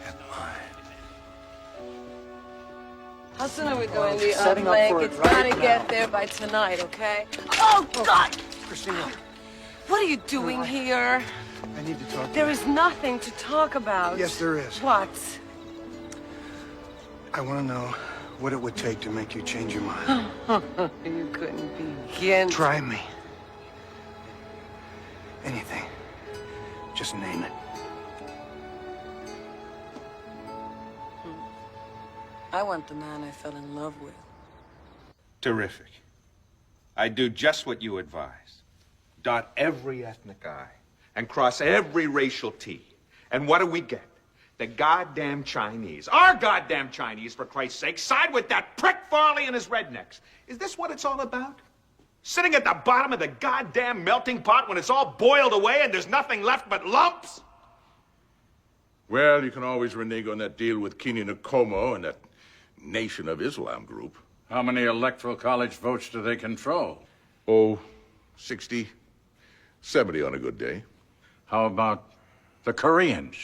have mine. How soon are we doing the leg? It's gotta get there by tonight, okay? Oh, God! Christina. What are you doing here? I need to talk to There you. is nothing to talk about. Yes, there is. What? I want to know what it would take to make you change your mind. You couldn't begin. Try me. Anything. Just name it. I want the man I fell in love with. Terrific. I do just what you advise. Dot every ethnic I and cross every racial T. And what do we get? The goddamn Chinese, our goddamn Chinese, for Christ's sake, side with that prick Farley and his rednecks. Is this what it's all about? Sitting at the bottom of the goddamn melting pot when it's all boiled away and there's nothing left but lumps? Well, you can always renege on that deal with Kini Nkomo and that Nation of Islam group. How many electoral college votes do they control? Oh, 60, 70 on a good day. How about the Koreans?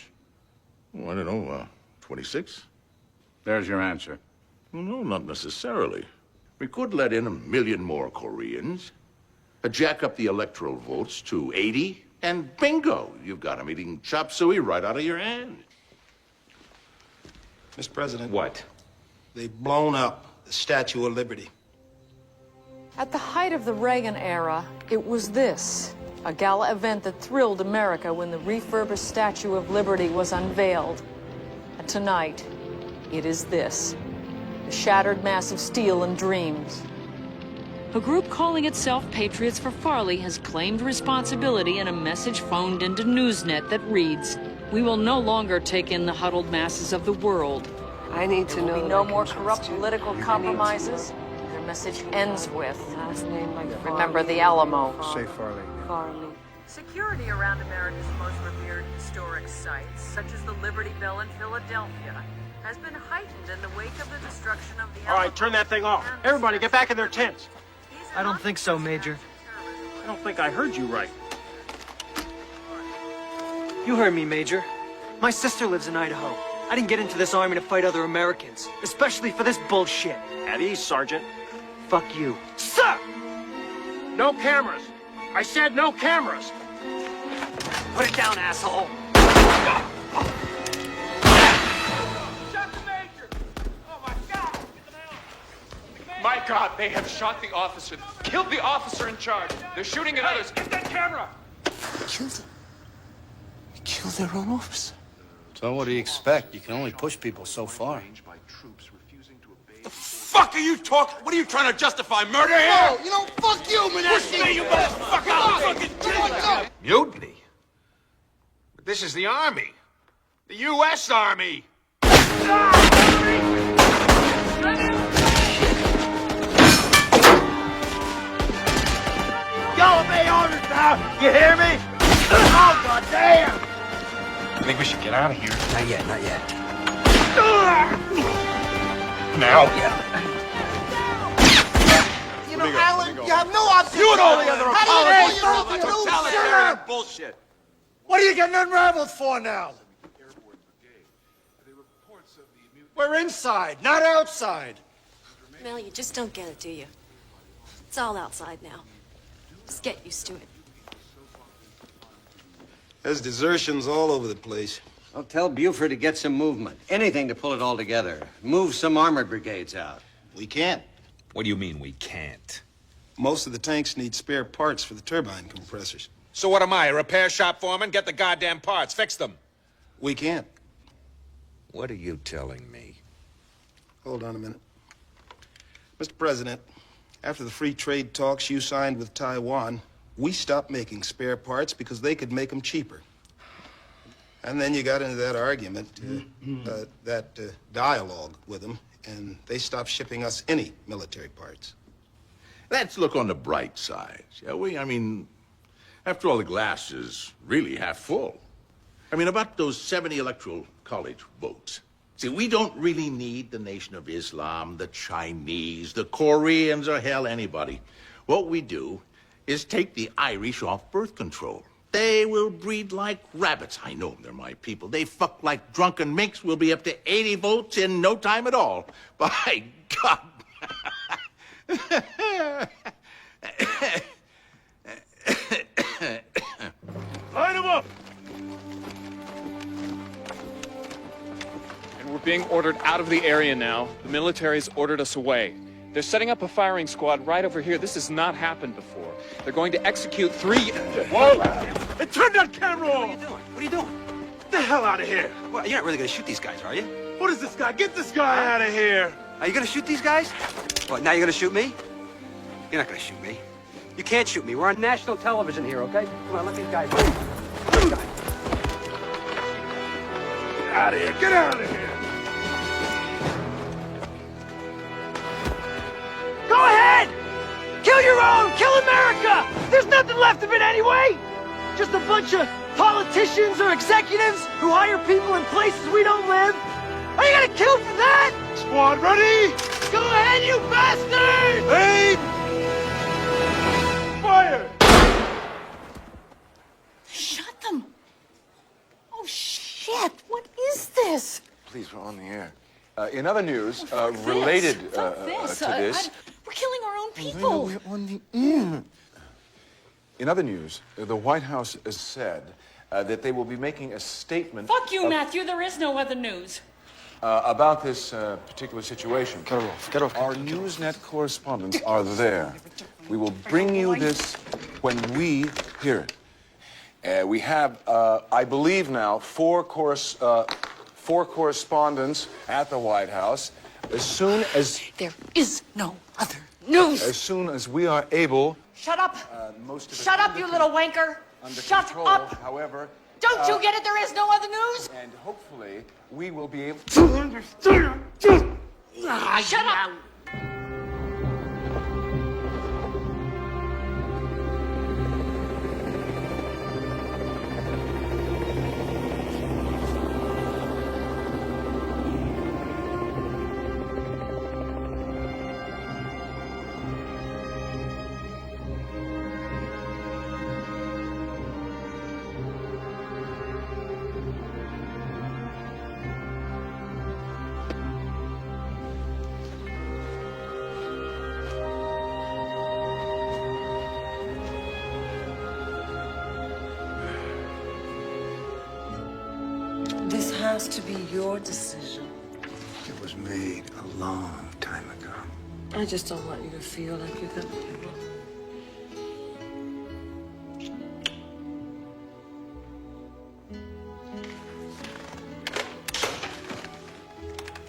Oh, I don't know, 26? There's your answer. Well, no, not necessarily. We could let in 1 million more Koreans, jack up the electoral votes to 80, and bingo, you've got them eating chop suey right out of your hand. Mr. President. What? They've blown up the Statue of Liberty. At the height of the Reagan era, it was this, a gala event that thrilled America when the refurbished Statue of Liberty was unveiled. And tonight, it is this, the shattered mass of steel and dreams. A group calling itself Patriots for Farley has claimed responsibility in a message phoned into Newsnet that reads, "We will no longer take in the huddled masses of the world. I need to know. No more corrupt political compromises." Their message ends with, Last name like remember the Alamo. Say Farley. Farley. Security around America's most revered historic sites, such as the Liberty Bell in Philadelphia, has been heightened in the wake of the destruction of the All right, turn that thing off. Everybody, get back in their tents. I don't think so, Major. I don't think I heard you right. You heard me, Major. My sister lives in Idaho. I didn't get into this army to fight other Americans, especially for this bullshit. At ease, Sergeant. Fuck you. Sir! No cameras. I said no cameras. Put it down, asshole. My God, they have shot the officer, killed the officer in charge. They're shooting at others. Get that camera! Killed their own officer. So what do you expect? You can only push people so far. Fuck are you talking? What are you trying to justify? Murder here? No, you know, fuck you, Manassi! Push me, you motherfucker! I'll fucking kill you! Mutiny? But this is the Army. The U.S. Army. Y'all obey orders now! You hear me? Oh, goddamn! I think we should get out of here. Not yet, not yet. Now? You know, Alan, you have no option. You and all the other How do you know apologies you're for all open the to totalitarian shit? bullshit. What are you getting unraveled for now? We're inside, not outside. Mel, you just don't get it, do you? It's all outside now. Just get used to it. There's desertions all over the place. Well, tell Buford to get some movement. Anything to pull it all together. Move some armored brigades out. We can't. What do you mean we can't? Most of the tanks need spare parts for the turbine compressors. So what am I, a repair shop foreman? Get the goddamn parts, fix them. We can't. What are you telling me? Hold on a minute. Mr. President, after the free trade talks you signed with Taiwan, we stopped making spare parts because they could make them cheaper. And then you got into that argument, dialogue with them, and they stopped shipping us any military parts. Let's look on the bright side, shall we? I mean, after all, the glass is really half full. I mean, about those 70 electoral college votes. See, we don't really need the Nation of Islam, the Chinese, the Koreans, or hell, anybody. What we do is take the Irish off birth control. They will breed like rabbits. I know they're my people. They fuck like drunken minks. We'll be up to 80 votes in no time at all. By God. Line them up! And we're being ordered out of the area now. The military's ordered us away. They're setting up a firing squad right over here. This has not happened before. They're going to execute 3... Whoa! Hey, turn that camera off! What are you doing? Get the hell out of here! Well, you're not really gonna shoot these guys, are you? What is this guy? Get this guy out of here! Are you gonna shoot these guys? What, now you're gonna shoot me? You're not gonna shoot me. You can't shoot me. We're on national television here, okay? Come on, let these guys move. These guys. Get out of here! Get out of here! Go ahead! Kill your own! Kill America! There's nothing left of it anyway! Just a bunch of politicians or executives who hire people in places we don't live. Are you gonna kill for that? Squad ready? Go ahead, you bastard! Aim! Fire! Shut them! Oh, shit! What is this? Please, we're on the air. In other news, related to this... We're killing our own people! We're on the air. In other news, the White House has said that they will be making a statement... Fuck you, Matthew. There is no other news. About this particular situation. Get off. Get off. Our Newsnet correspondents are there. We will bring you this when we hear it. We have, I believe now, four correspondents at the White House. As soon as... There is no other news! As soon as we are able... Shut up! Shut up, you little wanker! Shut up! However... Don't you get it? There is no other news? And hopefully, we will be able to understand. Shut up! has to be your decision. It was made a long time ago. I just don't want you to feel like you're gonna give up.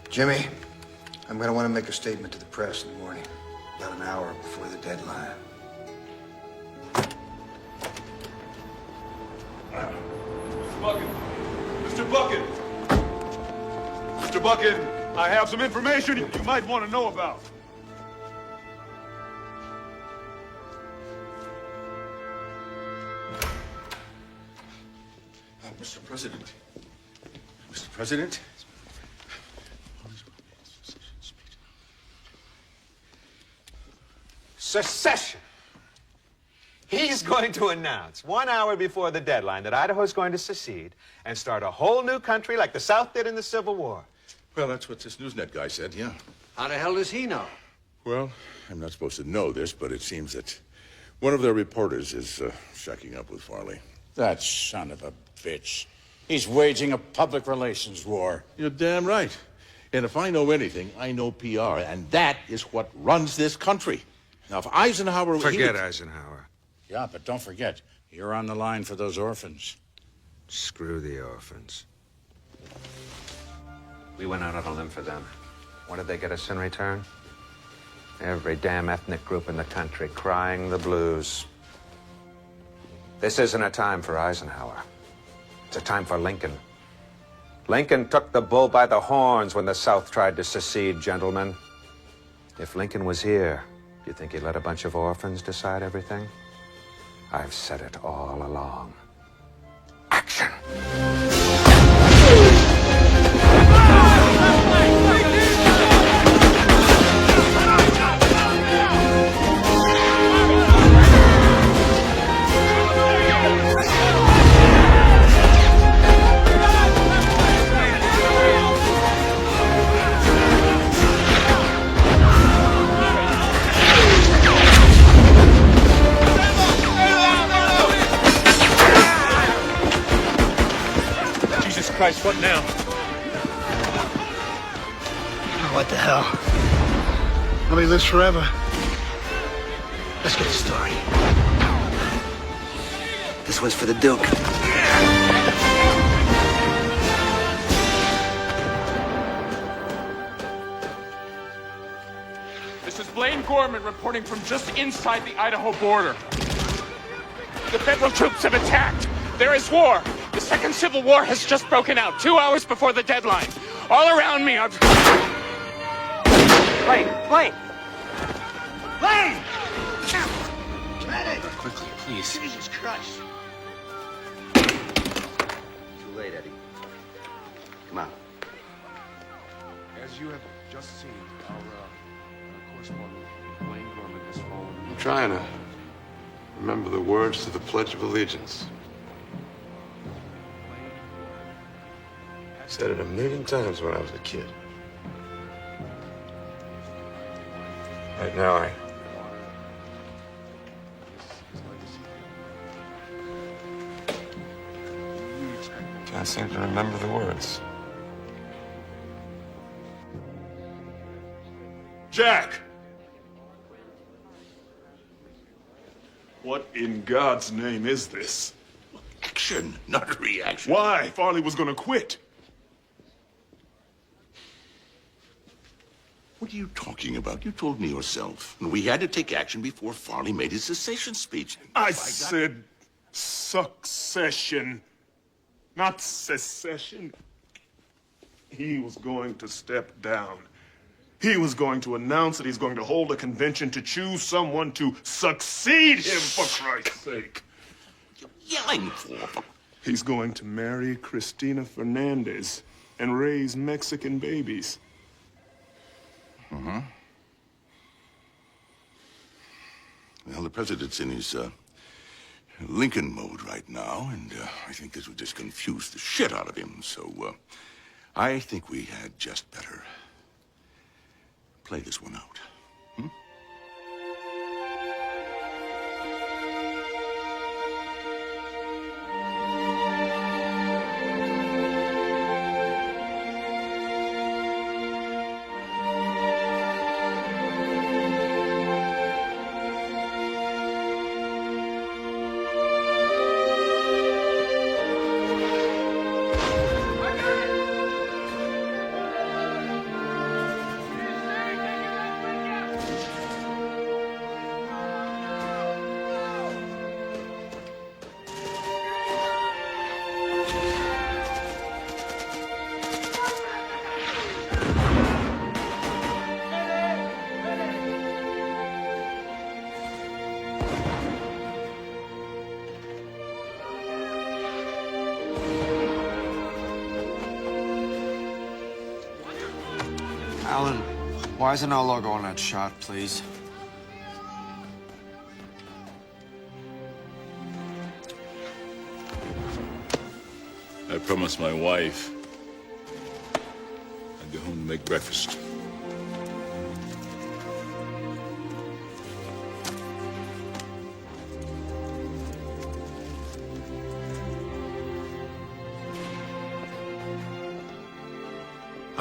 Jimmy, I'm going to want to make a statement to the press in the morning, about an hour before the deadline. Mr. Bucket! Mr. Bucket, I have some information you might want to know about. Mr. President. Mr. President. Secession. He's going to announce 1 hour before the deadline that Idaho's going to secede and start a whole new country like the South did in the Civil War. Well, that's what this Newsnet guy said, yeah. How the hell does he know? Well, I'm not supposed to know this, but it seems that one of their reporters is shacking up with Farley. That son of a bitch. He's waging a public relations war. You're damn right. And if I know anything, I know PR, and that is what runs this country. Now, if Eisenhower... Forget Eisenhower. Yeah, but don't forget, you're on the line for those orphans. Screw the orphans. We went out on a limb for them. What did they get us in return? Every damn ethnic group in the country crying the blues. This isn't a time for Eisenhower. It's a time for Lincoln. Lincoln took the bull by the horns when the South tried to secede, gentlemen. If Lincoln was here, do you think he'd let a bunch of orphans decide everything? I've said it all along. Action! Christ, what now? What the hell? Nobody lives forever. Let's get the story. This one's for the Duke. This is Blaine Gorman reporting from just inside the Idaho border. The federal troops have attacked. There is war. The Second Civil War has just broken out, 2 hours before the deadline. All around me are... Blaine! Blaine! Blaine! Quickly, please. Jesus Christ. Too late, Eddie. Come on. As you have just seen, our correspondent, Blaine Gorman, has fallen. I'm trying to remember the words to the Pledge of Allegiance. I said it 1,000,000 times when I was a kid. Right now, I can't seem to remember the words. Jack! What in God's name is this? Action, not reaction. Why? Farley was gonna quit. What are you talking about? You told me yourself. And we had to take action before Farley made his secession speech. I said succession, not secession. He was going to step down. He was going to announce that he's going to hold a convention to choose someone to succeed him, for Christ's sake. You're yelling for. He's going to marry Cristina Fernandez and raise Mexican babies. Uh-huh. Well, the president's in his Lincoln mode right now, and I think this would just confuse the shit out of him. So I think we had just better play this one out. Alan, why isn't our logo on that shot, please? I promised my wife I'd go home to make breakfast.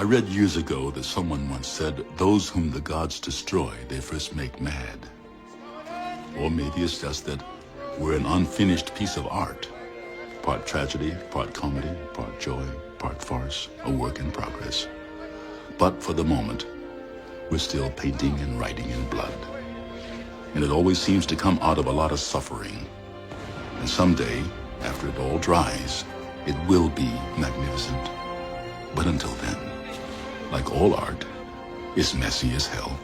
I read years ago that someone once said, those whom the gods destroy, they first make mad. Or maybe it's just that we're an unfinished piece of art. Part tragedy, part comedy, part joy, part farce, a work in progress. But for the moment, we're still painting and writing in blood. And it always seems to come out of a lot of suffering. And someday, after it all dries, it will be magnificent. But until then, like all art, it's messy as hell.